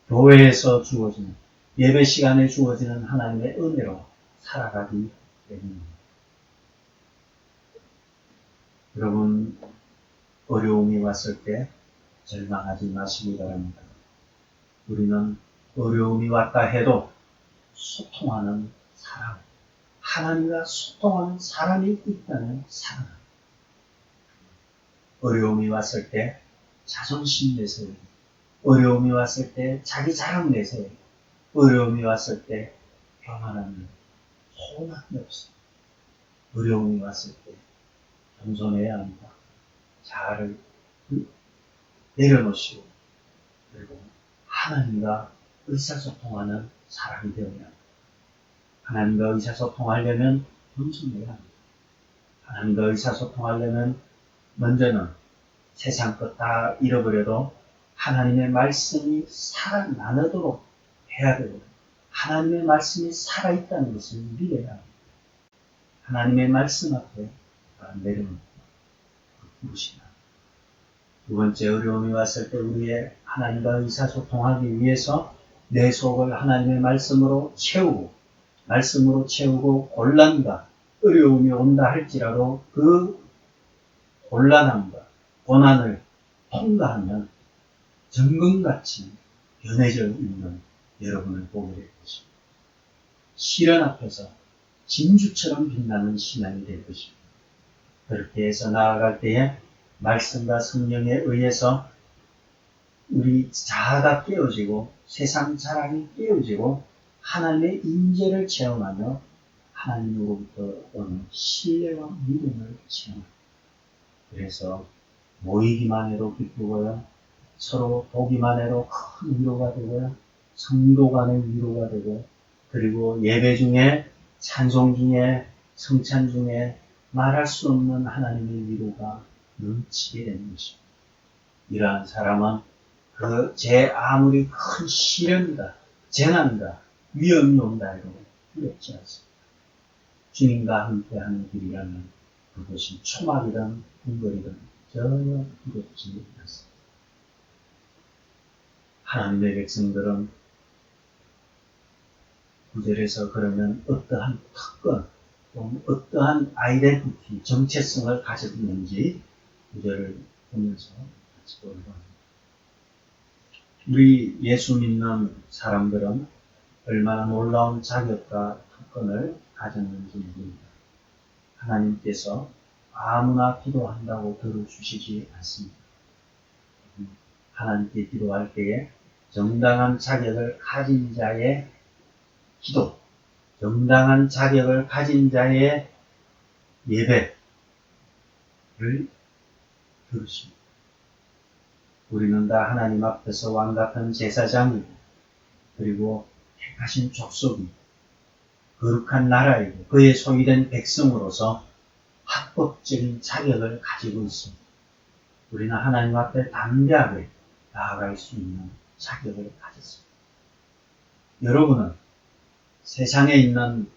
교회에서 주어지는 예배 시간에 주어지는 하나님의 은혜로 살아가기 때문입니다. 여러분, 어려움이 왔을 때 절망하지 마시기 바랍니다. 우리는 어려움이 왔다 해도 소통하는 사람, 하나님과 소통하는 사람이 있다는 사람. 어려움이 왔을 때 자존심 내세요. 어려움이 왔을 때 자기 자랑 내세요. 어려움이 왔을 때 교만하면 소원함이 없어요. 어려움이 왔을 때 겸손해야 합니다. 자아를 내려놓으시고 그리고 하나님과 의사소통하는 사람이 되어야 합니다. 하나님과 의사소통하려면 겸손해야 합니다. 하나님과 의사소통하려면 먼저는 세상 것 다 잃어버려도 하나님의 말씀이 살아나도록 해야 되고 하나님의 말씀이 살아있다는 것을 믿어야 합니다. 하나님의 말씀 앞에 내려놓고 부르시나. 두 번째 어려움이 왔을 때 우리의 하나님과 의사소통하기 위해서 내 속을 하나님의 말씀으로 채우고 곤란과 어려움이 온다 할지라도 그 곤란함과 고난을 통과하면 정금같이 변해져 있는 여러분을 보게 될 것입니다. 시련 앞에서 진주처럼 빛나는 신앙이 될 것입니다. 그렇게 해서 나아갈 때에 말씀과 성령에 의해서 우리 자아가 깨어지고 세상 자랑이 깨어지고 하나님의 임재를 체험하며 하나님으로부터 오는 신뢰와 믿음을 체험합니다. 그래서 모이기만 해도 기쁘고요. 서로 보기만 해도 큰 위로가 되고요. 성도 간의 위로가 되고 그리고 예배 중에 찬송 중에 성찬 중에 말할 수 없는 하나님의 위로가 넘치게 되는 것입니다. 이러한 사람은 제 아무리 큰 시련이다, 재난이다, 위험이 온다 해도 두렵지 않습니다. 주님과 함께하는 길이라면 그것이 초막이든 궁궐이든 전혀 두렵지 않습니다. 하나님의 백성들은 9절에서 그러면 어떠한 특권, 또는 어떠한 아이덴티티, 정체성을 가졌는지 9절을 보면서 같이 보려고 합니다. 우리 예수 믿는 사람들은 얼마나 놀라운 자격과 특권을 가졌는지 모릅니다. 하나님께서 아무나 기도한다고 들어주시지 않습니다. 하나님께 기도할 때에 정당한 자격을 가진 자의 기도, 정당한 자격을 가진 자의 예배를 들으십니다. 우리는 다 하나님 앞에서 왕같은 제사장이고 그리고 택하신 족속이고 거룩한 나라이고 그의 소유된 백성으로서 합법적인 자격을 가지고 있습니다. 우리는 하나님 앞에 담대하게 나아갈 수 있는 자격을 가졌습니다. 여러분은 세상에 있는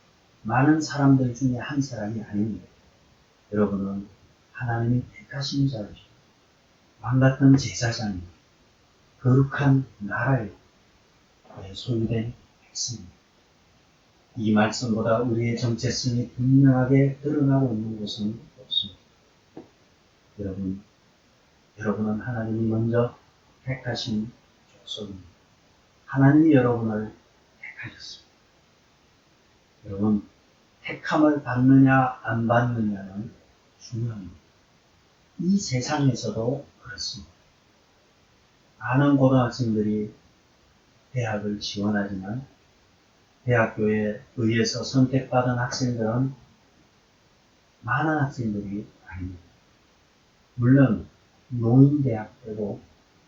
많은 사람들 중에 한 사람이 아닙니다. 여러분은 하나님이 택하신 자이시고 왕같은 제사장입니다. 거룩한 나라의 소유된 백성입니다. 이 말씀보다 우리의 정체성이 분명하게 드러나고 있는 것은 없습니다. 여러분은 하나님이 먼저 택하신 족속입니다. 하나님이 여러분을 택하셨습니다. 여러분, 택함을 받느냐 안 받느냐는 중요합니다. 이 세상에서도 그렇습니다. 많은 고등학생들이 대학을 지원하지만 대학교에 의해서 선택받은 학생들은 많은 학생들이 아닙니다. 물론 노인대학 때도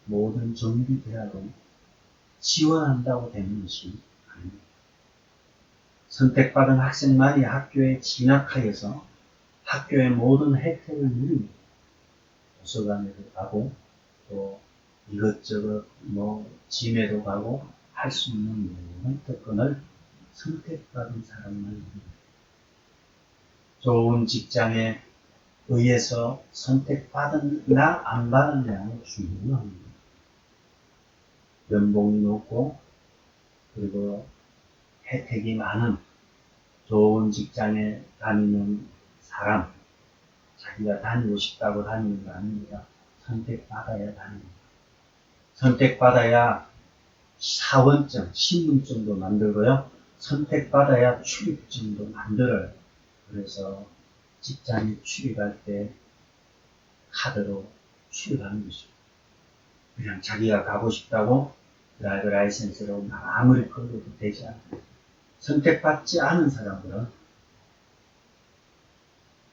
모든 정규대학은 지원한다고 되는 것이 아닙니다. 선택받은 학생만이 학교에 진학하여서 학교의 모든 혜택을 누립니다. 도서관에도 가고 또 이것저것 짐에도 가고 할 수 있는 모든 특권을 선택받은 사람만 누립니다. 좋은 직장에 의해서 선택받았나 안 받았냐는 중요합니다. 연봉이 높고 그리고 혜택이 많은 좋은 직장에 다니는 사람, 자기가 다니고 싶다고 다니는 거 아닙니다. 선택받아야 다닙니다. 선택받아야 사원증, 신분증도 만들고요. 선택받아야 출입증도 만들어요. 그래서 직장에 출입할 때 카드로 출입하는 것이죠. 그냥 자기가 가고 싶다고 드라이브 라이센스로 아무리 걸려도 되지 않아요. 선택받지 않은 사람들은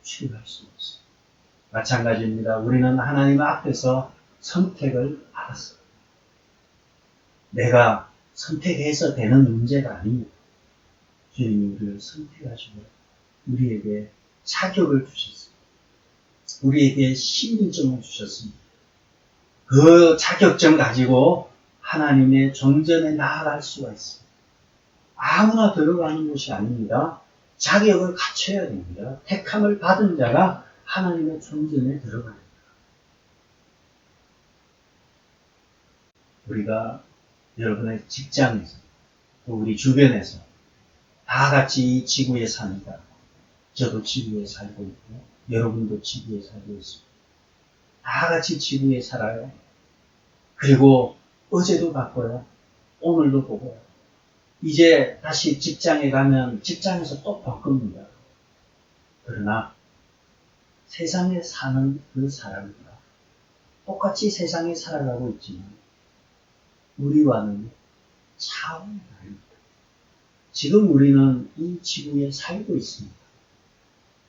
출입할 수 없어요. 마찬가지입니다. 우리는 하나님 앞에서 선택을 받았어요. 내가 선택해서 되는 문제가 아닙니다. 주님이 우리를 선택하시고 우리에게 자격을 주셨습니다. 우리에게 신분증을 주셨습니다. 그 자격증 가지고 하나님의 존전에 나아갈 수가 있습니다. 아무나 들어가는 것이 아닙니다. 자격을 갖춰야 됩니다. 택함을 받은 자가 하나님의 존전에 들어갑니다. 우리가 여러분의 직장에서 또 우리 주변에서 다 같이 이 지구에 삽니다. 저도 지구에 살고 있고 여러분도 지구에 살고 있습니다. 다 같이 지구에 살아요. 그리고 어제도 바꿔요. 오늘도 보고요. 이제 다시 직장에 가면 직장에서 또 바꿉니다. 그러나 세상에 사는 그 사람과 똑같이 세상에 살아가고 있지만 우리와는 차원이 다릅니다. 지금 우리는 이 지구에 살고 있습니다.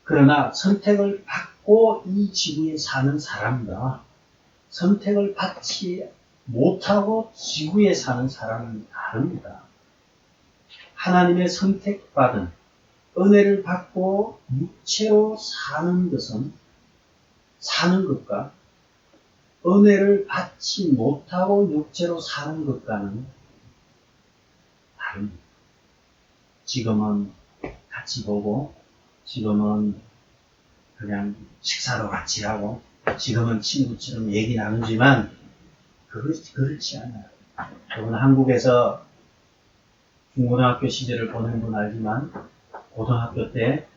그러나 선택을 받고 이 지구에 사는 사람과 선택을 받지 못하고 지구에 사는 사람은 다릅니다. 하나님의 선택받은 은혜를 받고 육체로 사는 것은 사는 것과 은혜를 받지 못하고 육체로 사는 것과는 다릅니다. 지금은 같이 보고 지금은 그냥 식사도 같이 하고 지금은 친구처럼 얘기 나누지만 그렇지 않아요. 여러분 한국에서 중고등학교 시절을 보낸 분 알지만 고등학교 때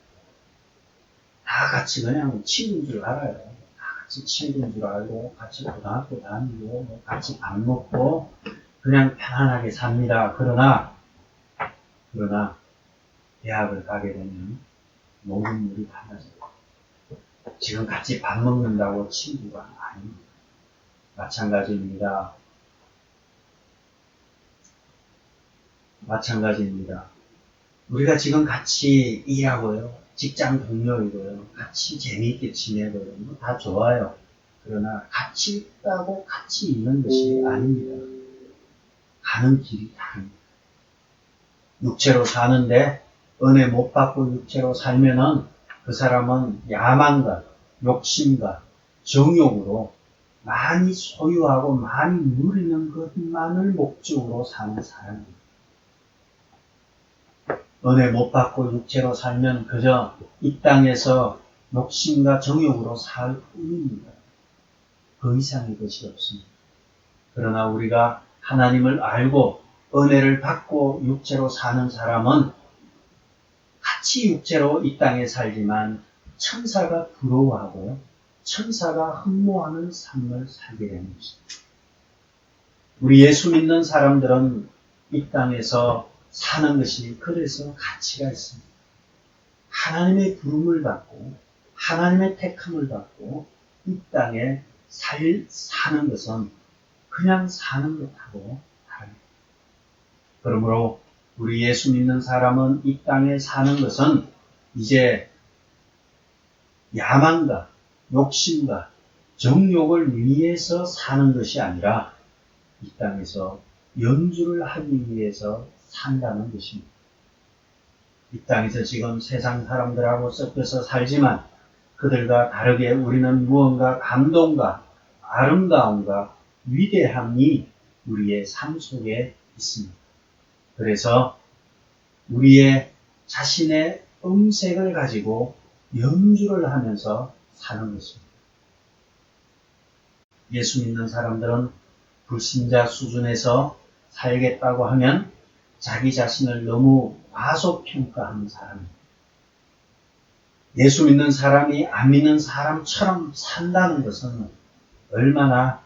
다 같이 그냥 친구인 줄 알아요. 다 같이 친구인 줄 알고 같이 고등학교 다니고 같이 밥 먹고 그냥 편안하게 삽니다. 그러나 대학을 가게 되면 모든 물이 달라져요. 지금 같이 밥 먹는다고 친구가 아닙니다. 마찬가지입니다. 우리가 지금 같이 일하고요. 직장 동료이고요. 같이 재미있게 지내고요. 다 좋아요. 그러나 같이 있다고 같이 있는 것이 아닙니다. 가는 길이 다릅니다. 육체로 사는데 은혜 못 받고 육체로 살면은 그 사람은 야망과 욕심과 정욕으로 많이 소유하고 많이 누리는 것만을 목적으로 사는 사람입니다. 은혜 못 받고 육체로 살면 그저 이 땅에서 욕심과 정욕으로 살 뿐입니다. 그 이상의 것이 없습니다. 그러나 우리가 하나님을 알고 은혜를 받고 육체로 사는 사람은 같이 육체로 이 땅에 살지만 천사가 부러워하고요. 천사가 흠모하는 삶을 살게 되는 것입니다. 우리 예수 믿는 사람들은 이 땅에서 사는 것이 그래서 가치가 있습니다. 하나님의 부름을 받고 하나님의 택함을 받고 이 땅에 사는 것은 그냥 사는 것하고 다릅니다. 그러므로 우리 예수 믿는 사람은 이 땅에 사는 것은 이제 야망과 욕심과 정욕을 위해서 사는 것이 아니라 이 땅에서 연주를 하기 위해서 산다는 것입니다. 이 땅에서 지금 세상 사람들하고 섞여서 살지만 그들과 다르게 우리는 무언가 감동과 아름다움과 위대함이 우리의 삶 속에 있습니다. 그래서 우리의 자신의 음색을 가지고 연주를 하면서 사는 것입니다. 예수 믿는 사람들은 불신자 수준에서 살겠다고 하면 자기 자신을 너무 과소평가하는 사람입니다. 예수 믿는 사람이 안 믿는 사람처럼 산다는 것은 얼마나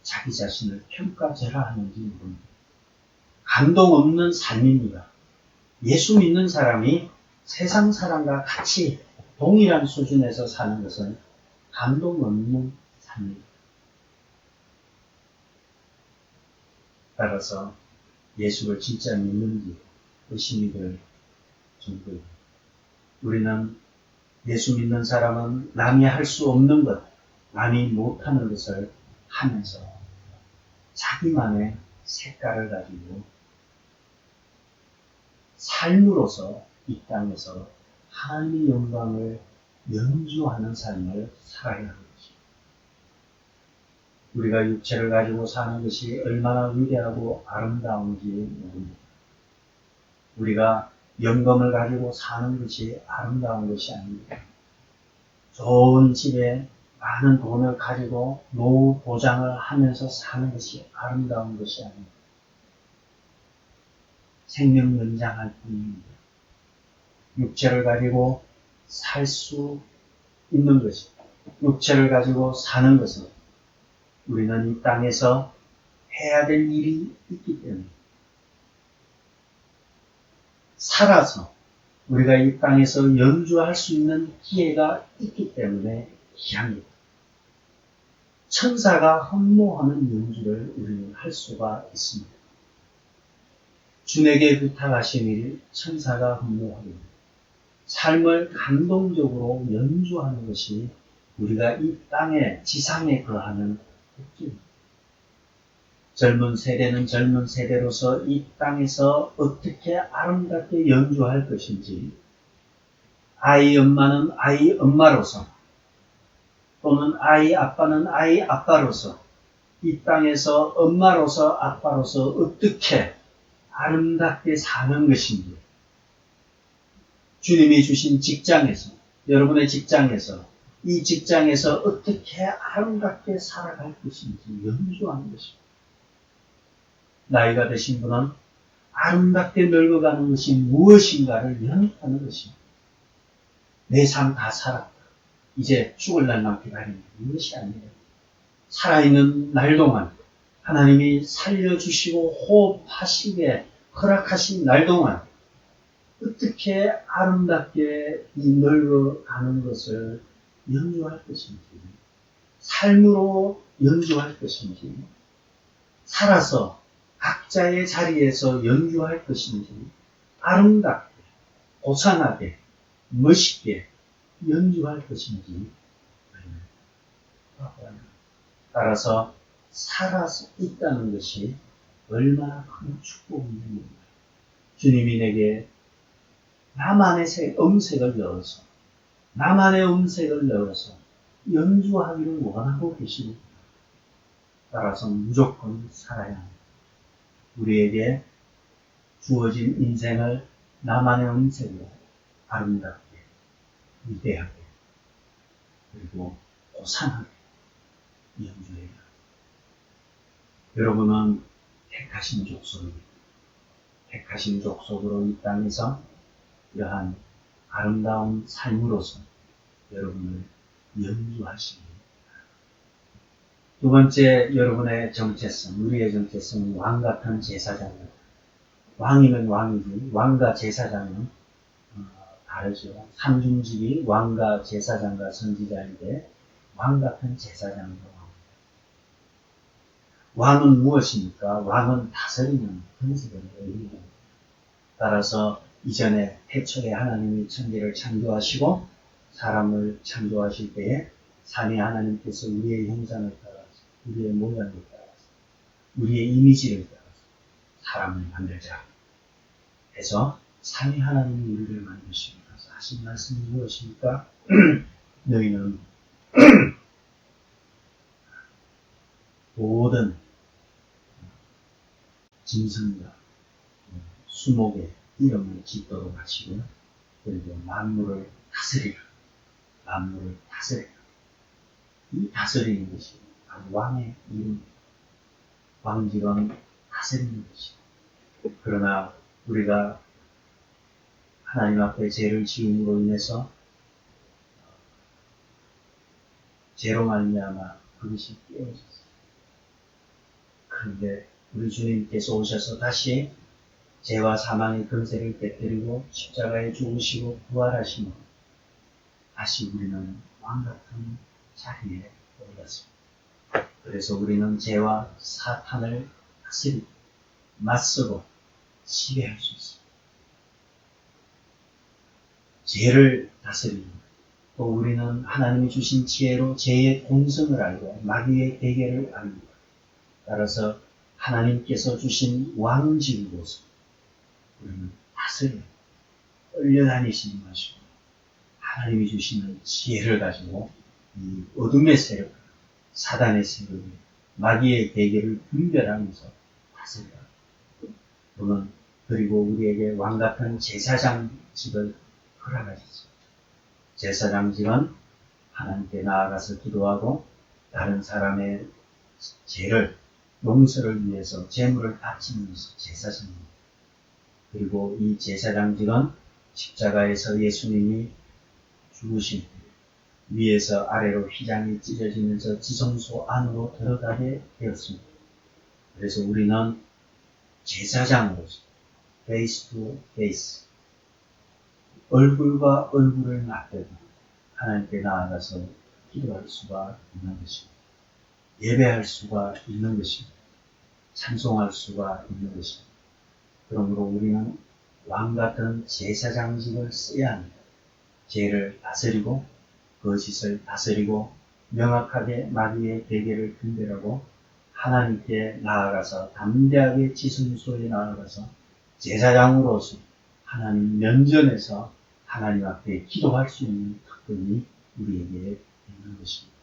자기 자신을 평가절하하는지 모릅니다. 감동 없는 삶입니다. 예수 믿는 사람이 세상 사람과 같이 동일한 수준에서 사는 것은 감동 없는 삶입니다. 따라서 예수를 진짜 믿는지 의심이 될 정도입니다. 우리는 예수 믿는 사람은 남이 할 수 없는 것, 남이 못하는 것을 하면서 자기만의 색깔을 가지고 삶으로서 이 땅에서 하나님의 영광을 연주하는 삶을 살아야 하는 것입니다. 우리가 육체를 가지고 사는 것이 얼마나 위대하고 아름다운지 모릅니다. 우리가 영감을 가지고 사는 것이 아름다운 것이 아닙니다. 좋은 집에 많은 돈을 가지고 노후 보장을 하면서 사는 것이 아름다운 것이 아닙니다. 생명 연장할 뿐입니다. 육체를 가지고 살 수 있는 것이, 육체를 가지고 사는 것은 우리는 이 땅에서 해야 될 일이 있기 때문에 살아서 우리가 이 땅에서 연주할 수 있는 기회가 있기 때문에 귀합니다. 천사가 흠모하는 연주를 우리는 할 수가 있습니다. 주에게 부탁하신 일, 천사가 흠모합니다. 삶을 감동적으로 연주하는 것이 우리가 이 땅에, 지상에 거하는 복지입니다. 젊은 세대는 젊은 세대로서 이 땅에서 어떻게 아름답게 연주할 것인지, 아이 엄마는 아이 엄마로서, 또는 아이 아빠는 아이 아빠로서, 이 땅에서 엄마로서 아빠로서 어떻게 아름답게 사는 것인지, 주님이 주신 직장에서, 여러분의 직장에서, 이 직장에서 어떻게 아름답게 살아갈 것인지 연주하는 것입니다. 나이가 드신 분은 아름답게 늙어가는 것이 무엇인가를 연습하는 것입니다. 내 삶 다 살았다. 이제 죽을 날만 기다립니다. 이것이 아니에요. 살아있는 날 동안 하나님이 살려주시고 호흡하시게 허락하신 날 동안 어떻게 아름답게 이 늙어가는 것을 연주할 것인지, 삶으로 연주할 것인지, 살아서 각자의 자리에서 연주할 것인지, 아름답게, 고상하게, 멋있게 연주할 것인지, 따라서 살아서 있다는 것이 얼마나 큰 축복입니다. 주님이 내게 나만의 음색을 넣어서, 나만의 음색을 넣어서 연주하기를 원하고 계십니다. 따라서 무조건 살아야 합니다. 우리에게 주어진 인생을 나만의 음색으로 아름답게, 위대하게, 그리고 고상하게 연주해야 합니다. 여러분은 택하신 족속입니다. 택하신 족속으로 이 땅에서 이러한 아름다운 삶으로서 여러분을 연주하십니다. 두 번째, 여러분의 정체성, 우리의 정체성은 왕 같은 제사장입니다. 왕이면 왕이지, 왕과 제사장은 다르죠. 삼중직이 왕과 제사장과 선지자인데 왕 같은 제사장으로 왕은 무엇입니까? 왕은 다스리는 권세를 의미합니다. 따라서 이전에 태초에 하나님이 천지를 창조하시고 사람을 창조하실 때에 삼위 하나님께서 우리의 형상을 따라서, 우리의 모양을 따라서, 우리의 이미지를 따라서 사람을 만들자 해서 삼위 하나님이 우리를 만드시고 나서 하신 말씀이 무엇입니까? 너희는 모든 짐승과 수목의 이름을 짓도록 하시고, 그리고 만물을 다스리라. 만물을 다스리라. 이 다스리는 것이 바로 왕의 이름입니다. 왕직은 다스리는 것입니다. 그러나 우리가 하나님 앞에 죄를 지음으로 인해서 죄로 말미암아 그것이 깨어졌어요. 그런데 우리 주님께서 오셔서 다시 죄와 사망의 권세를 깨뜨리고 십자가에 죽으시고 부활하시며 다시 우리는 왕같은 자리에 올랐습니다. 그래서 우리는 죄와 사탄을 다스리고 맞서고 지배할 수 있습니다. 죄를 다스리고 또 우리는 하나님이 주신 지혜로 죄의 본성을 알고 마귀의 대결을 압니다. 따라서 하나님께서 주신 왕직으로서 우리는 다스려 끌려다니시지 마시고 하나님이 주시는 지혜를 가지고 이 어둠의 세력, 사단의 세력을 마귀의 대결을 분별하면서 다스려라. 또는 그리고 우리에게 왕같은 제사장직을 허락하셨습니다. 제사장직은 하나님께 나아가서 기도하고 다른 사람의 죄를 용서를 위해서 제물을 바치는 것이 제사장입니다. 그리고 이 제사장직은 십자가에서 예수님이 죽으신 위에서 아래로 휘장이 찢어지면서 지성소 안으로 들어가게 되었습니다. 그래서 우리는 제사장으로서 face to face 얼굴과 얼굴을 맞대고 하나님께 나아가서 기도할 수가 있는 것입니다. 예배할 수가 있는 것입니다. 찬송할 수가 있는 것입니다. 그러므로 우리는 왕같은 제사장직을 써야 합니다. 죄를 다스리고 거짓을 다스리고 명확하게 마귀의 대결을 분별하고 하나님께 나아가서 담대하게 지성소에 나아가서 제사장으로서 하나님 면전에서 하나님 앞에 기도할 수 있는 특권이 우리에게 있는 것입니다.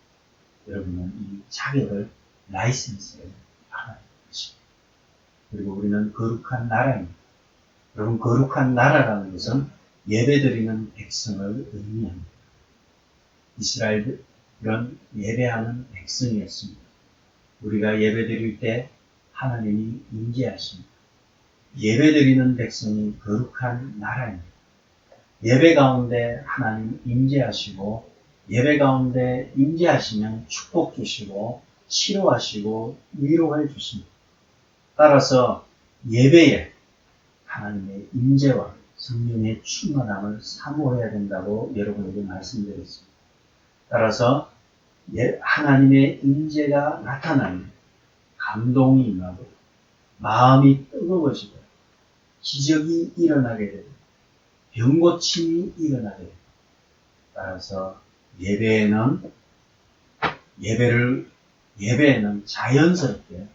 여러분은 이 자격을 라이센스를 받아야 하는 것입니다. 그리고 우리는 거룩한 나라입니다. 여러분 거룩한 나라라는 것은 예배드리는 백성을 의미합니다. 이스라엘은 예배하는 백성이었습니다. 우리가 예배드릴 때 하나님이 임재하십니다. 예배드리는 백성이 거룩한 나라입니다. 예배 가운데 하나님 임재하시고 예배 가운데 임재하시면 축복 주시고 치료하시고 위로해 주십니다. 따라서 예배에 하나님의 임재와 성령의 충만함을 사모해야 된다고 여러분에게 말씀드렸습니다. 따라서 하나님의 임재가 나타나면 감동이 임하고 마음이 뜨거워지고 기적이 일어나게 되고 병고침이 일어나게 됩니다. 따라서 예배에는 자연스럽게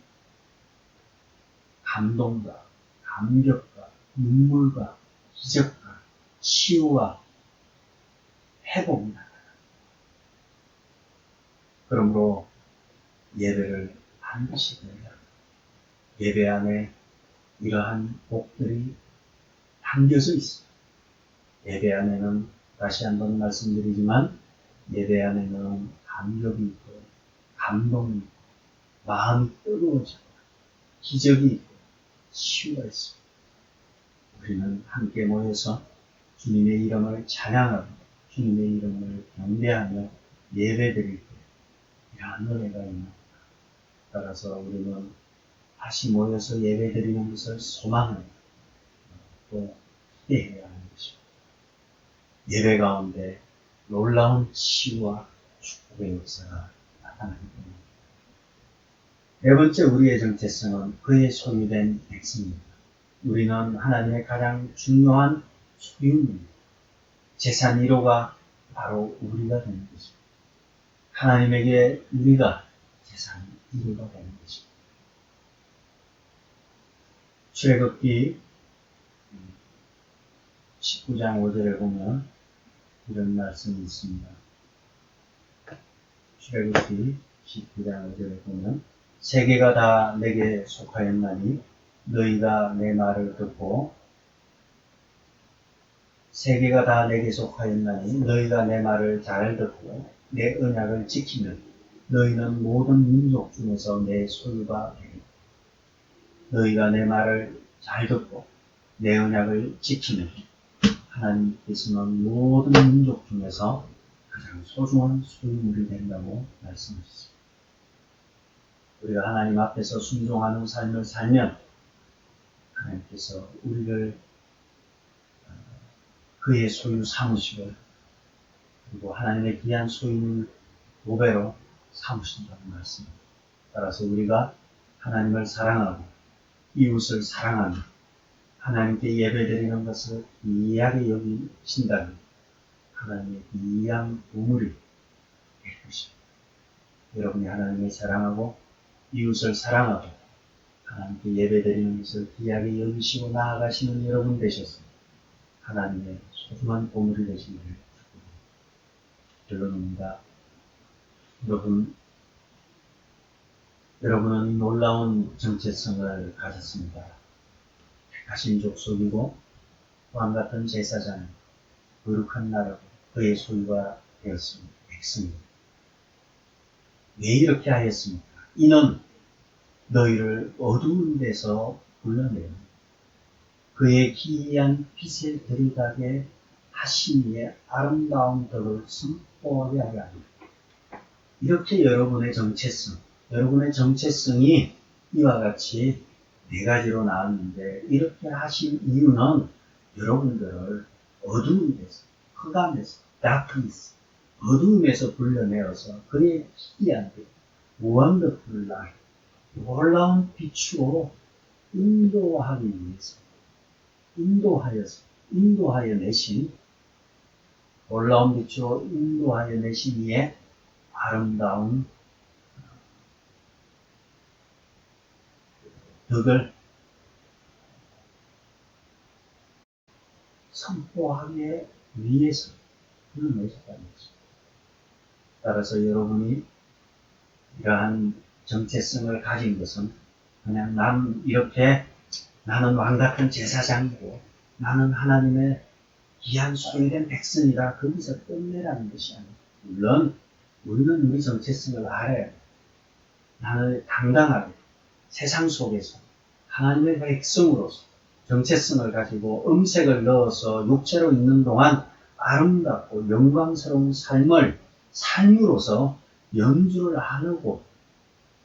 감동과 감격과 눈물과 기적과 치유와 회복이 나타납니다. 그러므로 예배를 반드시 드려야 합니다. 예배 안에 이러한 복들이 담겨져 있습니다. 예배 안에는 다시 한번 말씀드리지만 예배 안에는 감격이 있고 감동이 있고 마음이 뜨거워지고 기적이 있고 치유가 있습니다. 우리는 함께 모여서 주님의 이름을 찬양하고 주님의 이름을 경배하며 예배드릴 때 이러한 은혜가 있는 것. 따라서 우리는 다시 모여서 예배드리는 것을 소망하며 또 기대해야 하는 것입니다. 예배 가운데 놀라운 치유와 축복의 역사가 나타나기 때문입니다. 네 번째 우리의 정체성은 그의 소유된 백성입니다. 우리는 하나님의 가장 중요한 소유입니다. 재산 1호가 바로 우리가 되는 것입니다. 하나님에게 우리가 재산 1호가 되는 것입니다. 출애굽기 19장 5절에 보면 이런 말씀이 있습니다. 출애굽기 19장 5절에 보면 세계가 다 내게 속하였나니 너희가 내 말을 듣고 세계가 다 내게 속하였나니 너희가 내 말을 잘 듣고 내 언약을 지키면 너희는 모든 민족 중에서 내 소유가 되리라. 너희가 내 말을 잘 듣고 내 언약을 지키면 하나님께서는 모든 민족 중에서 가장 소중한 소유물이 된다고 말씀하셨습니다. 우리가 하나님 앞에서 순종하는 삶을 살면 하나님께서 우리를 그의 소유 삼으시고 그리고 하나님의 귀한 소유물 보배로 삼으신다는 말씀입니다. 따라서 우리가 하나님을 사랑하고 이웃을 사랑하며 하나님께 예배드리는 것을 귀하게 여기신다면 하나님의 귀한 보물이 될 것입니다. 여러분이 하나님을 사랑하고 이웃을 사랑하고 하나님께 예배드리는 것을 귀하게 여기시고 나아가시는 여러분 되셔서 하나님의 소중한 보물이 되시기를 축복합니다. 결론입니다. 여러분은 놀라운 정체성을 가졌습니다. 택하신 족속이고 왕같은 제사장, 거룩한 나라고 그의 소유가 되었습니다. 백성입니다. 왜 이렇게 하였습니까? 이는 너희를 어두운 데서 불러내어 그의 기이한 빛에 들어가게 하신 이의 아름다운 덕을 선포하게 하려 합니다. 이렇게 여러분의 정체성이 이와 같이 네 가지로 나왔는데 이렇게 하신 이유는 여러분들을 어두운 데서, 흑암에서, darkness, 어두움에서 불러내어서 그의 기이한 빛, wonderful light, 놀라운 빛으로 인도하기 위해서, 인도하여 내신, 놀라운 빛으로 인도하여 내신 이의 아름다운 덕을 선포하기 위해서 불러내셨다는 것입니다. 따라서 여러분이 이러한 정체성을 가진 것은 그냥 나는 왕같은 제사장이고 나는 하나님의 귀한 소유된 백성이다. 거기서 끝내라는 것이 아니에요. 물론 우리는 우리 정체성을 알아야 돼요. 나는 당당하게 세상 속에서 하나님의 백성으로서 정체성을 가지고 음색을 넣어서 육체로 있는 동안 아름답고 영광스러운 삶을 삶으로서 연주를 하고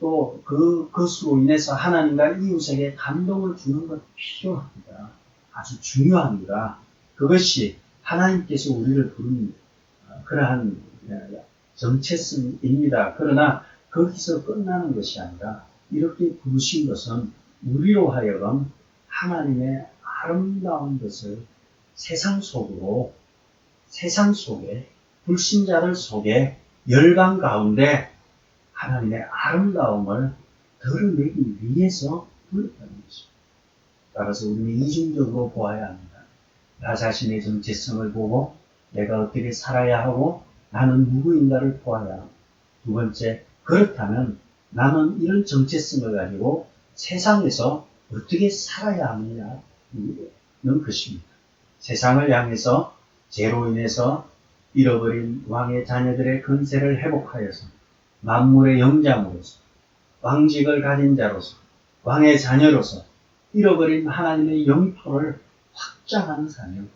또 그것으로 인해서 하나님과 이웃에게 감동을 주는 것 필요합니다. 아주 중요합니다. 그것이 하나님께서 우리를 부른 그러한 정체성입니다. 그러나 거기서 끝나는 것이 아니라 이렇게 부르신 것은 우리로 하여금 하나님의 아름다운 것을 세상 속에 불신자들 속에 열방 가운데 하나님의 아름다움을 드러내기 위해서 불렀다는 것입니다. 따라서 우리는 이중적으로 보아야 합니다. 나 자신의 정체성을 보고 내가 어떻게 살아야 하고 나는 누구인가를 보아야 하고 두 번째, 그렇다면 나는 이런 정체성을 가지고 세상에서 어떻게 살아야 하느냐는 것입니다. 세상을 향해서 죄로 인해서 잃어버린 왕의 자녀들의 근세를 회복하여서 만물의 영장으로서 왕직을 가진 자로서 왕의 자녀로서 잃어버린 하나님의 영토를 확장하는 사명,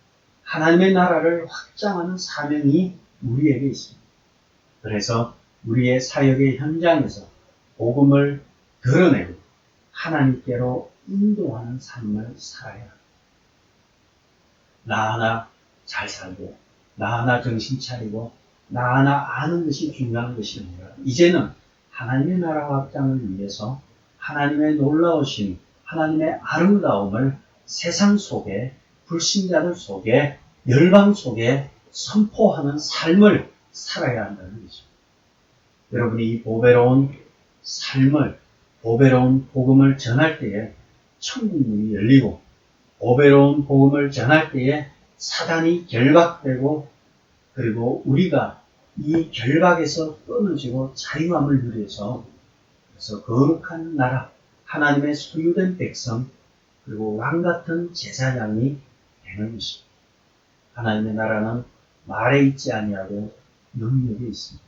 하나님의 나라를 확장하는 사명이 우리에게 있습니다. 그래서 우리의 사역의 현장에서 복음을 드러내고 하나님께로 인도하는 삶을 살아야 합니다. 나 하나 잘 살고 나 하나 정신 차리고 나 하나 아는 것이 중요한 것이 아니라 이제는 하나님의 나라 확장을 위해서 하나님의 놀라우신 하나님의 아름다움을 세상 속에 불신자들 속에 열방 속에 선포하는 삶을 살아야 한다는 것입니다. 여러분이 이 보배로운 삶을 보배로운 복음을 전할 때에 천국 문이 열리고 보배로운 복음을 전할 때에 사단이 결박되고 그리고 우리가 이 결박에서 끊어지고 자유함을 누려서 그래서 거룩한 나라, 하나님의 소유된 백성, 그리고 왕같은 제사장이 되는 것입니다. 하나님의 나라는 말에 있지 아니하고 능력에 있습니다.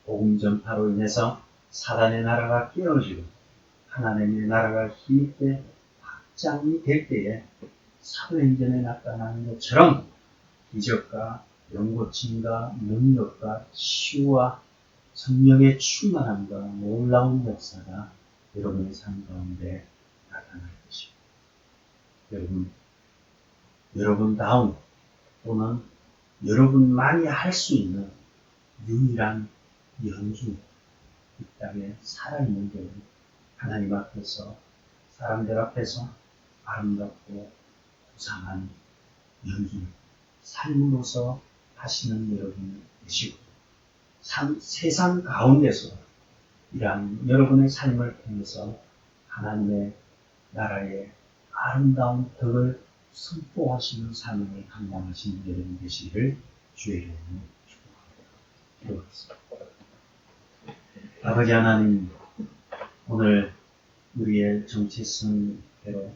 복음 전파로 인해서 사단의 나라가 깨어지고 하나님의 나라가 힘있게 확장이 될 때에 사도행전에 나타나는 것처럼 기적과 영고침과 능력과 치유와 성령의 충만함과 놀라운 역사가 여러분의 삶 가운데 나타날 것입니다. 여러분다운 또는 여러분만이 할 수 있는 유일한 연주, 이 땅에 살아있는 게 하나님 앞에서, 사람들 앞에서 아름답고 부상한 연주, 삶으로서 하시는 여러분이 계시고, 세상 가운데서 이러한 여러분의 삶을 통해서 하나님의 나라의 아름다운 덕을 선포하시는 사명을 감당하시는 여러분 되시기를 주의 이름으로 축복합니다. 기도하겠습니다. 아버지 하나님, 오늘 우리의 정체성대로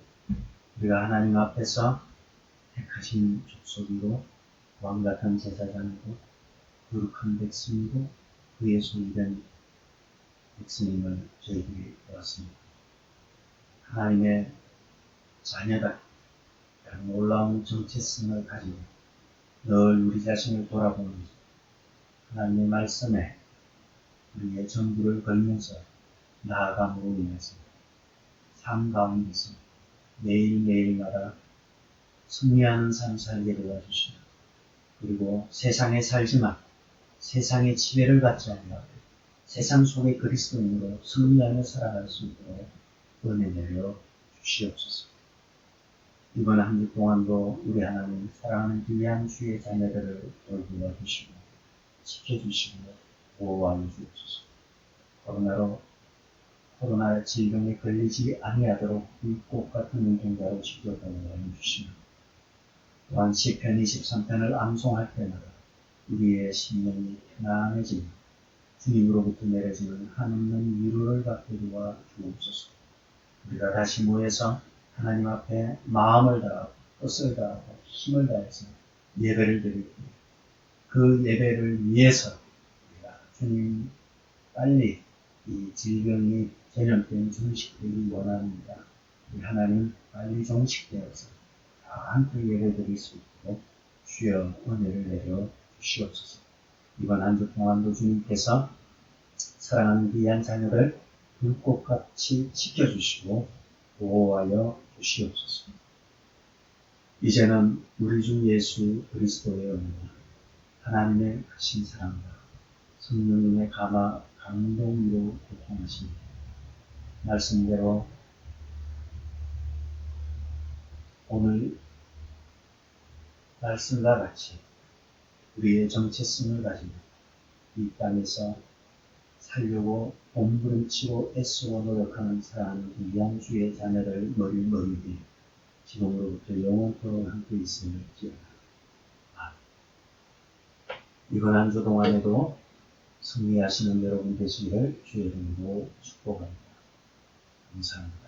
우리가 하나님 앞에서 택하신 족속이고 왕같은 제사장이고 거룩한 백성이고 그의 소유된 백성임을 저희들이 보았습니다. 하나님의 자녀다 놀라운 정체성을 가지고 늘 우리 자신을 돌아보면서 하나님의 말씀에 우리의 전부를 걸면서 나아감으로 인해서 삶 가운데서 매일매일마다 승리하는 삶 살게 도와주시고, 그리고 세상에 살지만 세상의 지배를 받지 않고 세상 속의 그리스도인으로 승리하며 살아갈 수 있도록 은혜 내려 주시옵소서. 이번 한 주 동안도 우리 하나님 사랑하는 귀한 주의 자녀들을 돌보아 주시고 지켜주시고 보호하여 주옵소서. 코로나 질병에 걸리지 아니하도록 불꽃 같은 운동자로 지켜달라고 해주시며, 또한 시편 23편을 암송할 때마다 우리의 심령이 편안해지며 주님으로부터 내려지는 한없는 위로를 받게 도와 주옵소서. 우리가 다시 모여서 하나님 앞에 마음을 다하고 뜻을 다하고 힘을 다해서 예배를 드리고, 그 예배를 위해서 우리가 주님 빨리 이 질병이 전염된 종식되기 원합니다. 우리 하나님 빨리 종식되어서 다 함께 예배드릴 수 있도록 주여 은혜를 내려 주시옵소서. 이번 한 주 동안도 주님께서 사랑하는 귀한 자녀들 불꽃같이 지켜주시고 보호하여 주시옵소서. 이제는 우리 주 예수 그리스도의 은혜와 하나님의 크신 사랑과 성령님의 감동으로 교통하십니다. 말씀대로 오늘 말씀과 같이 우리의 정체성을 가지고 이 땅에서 살려고 몸부림치고 애쓰고 노력하는 사랑하는 귀한 주의 자녀들 머리에 지금으로부터 영원토록 함께 있을지어다. 이번 한 주 동안에도 승리하시는 여러분 되시기를 주의 이름으로 축복합니다. 감사합니다.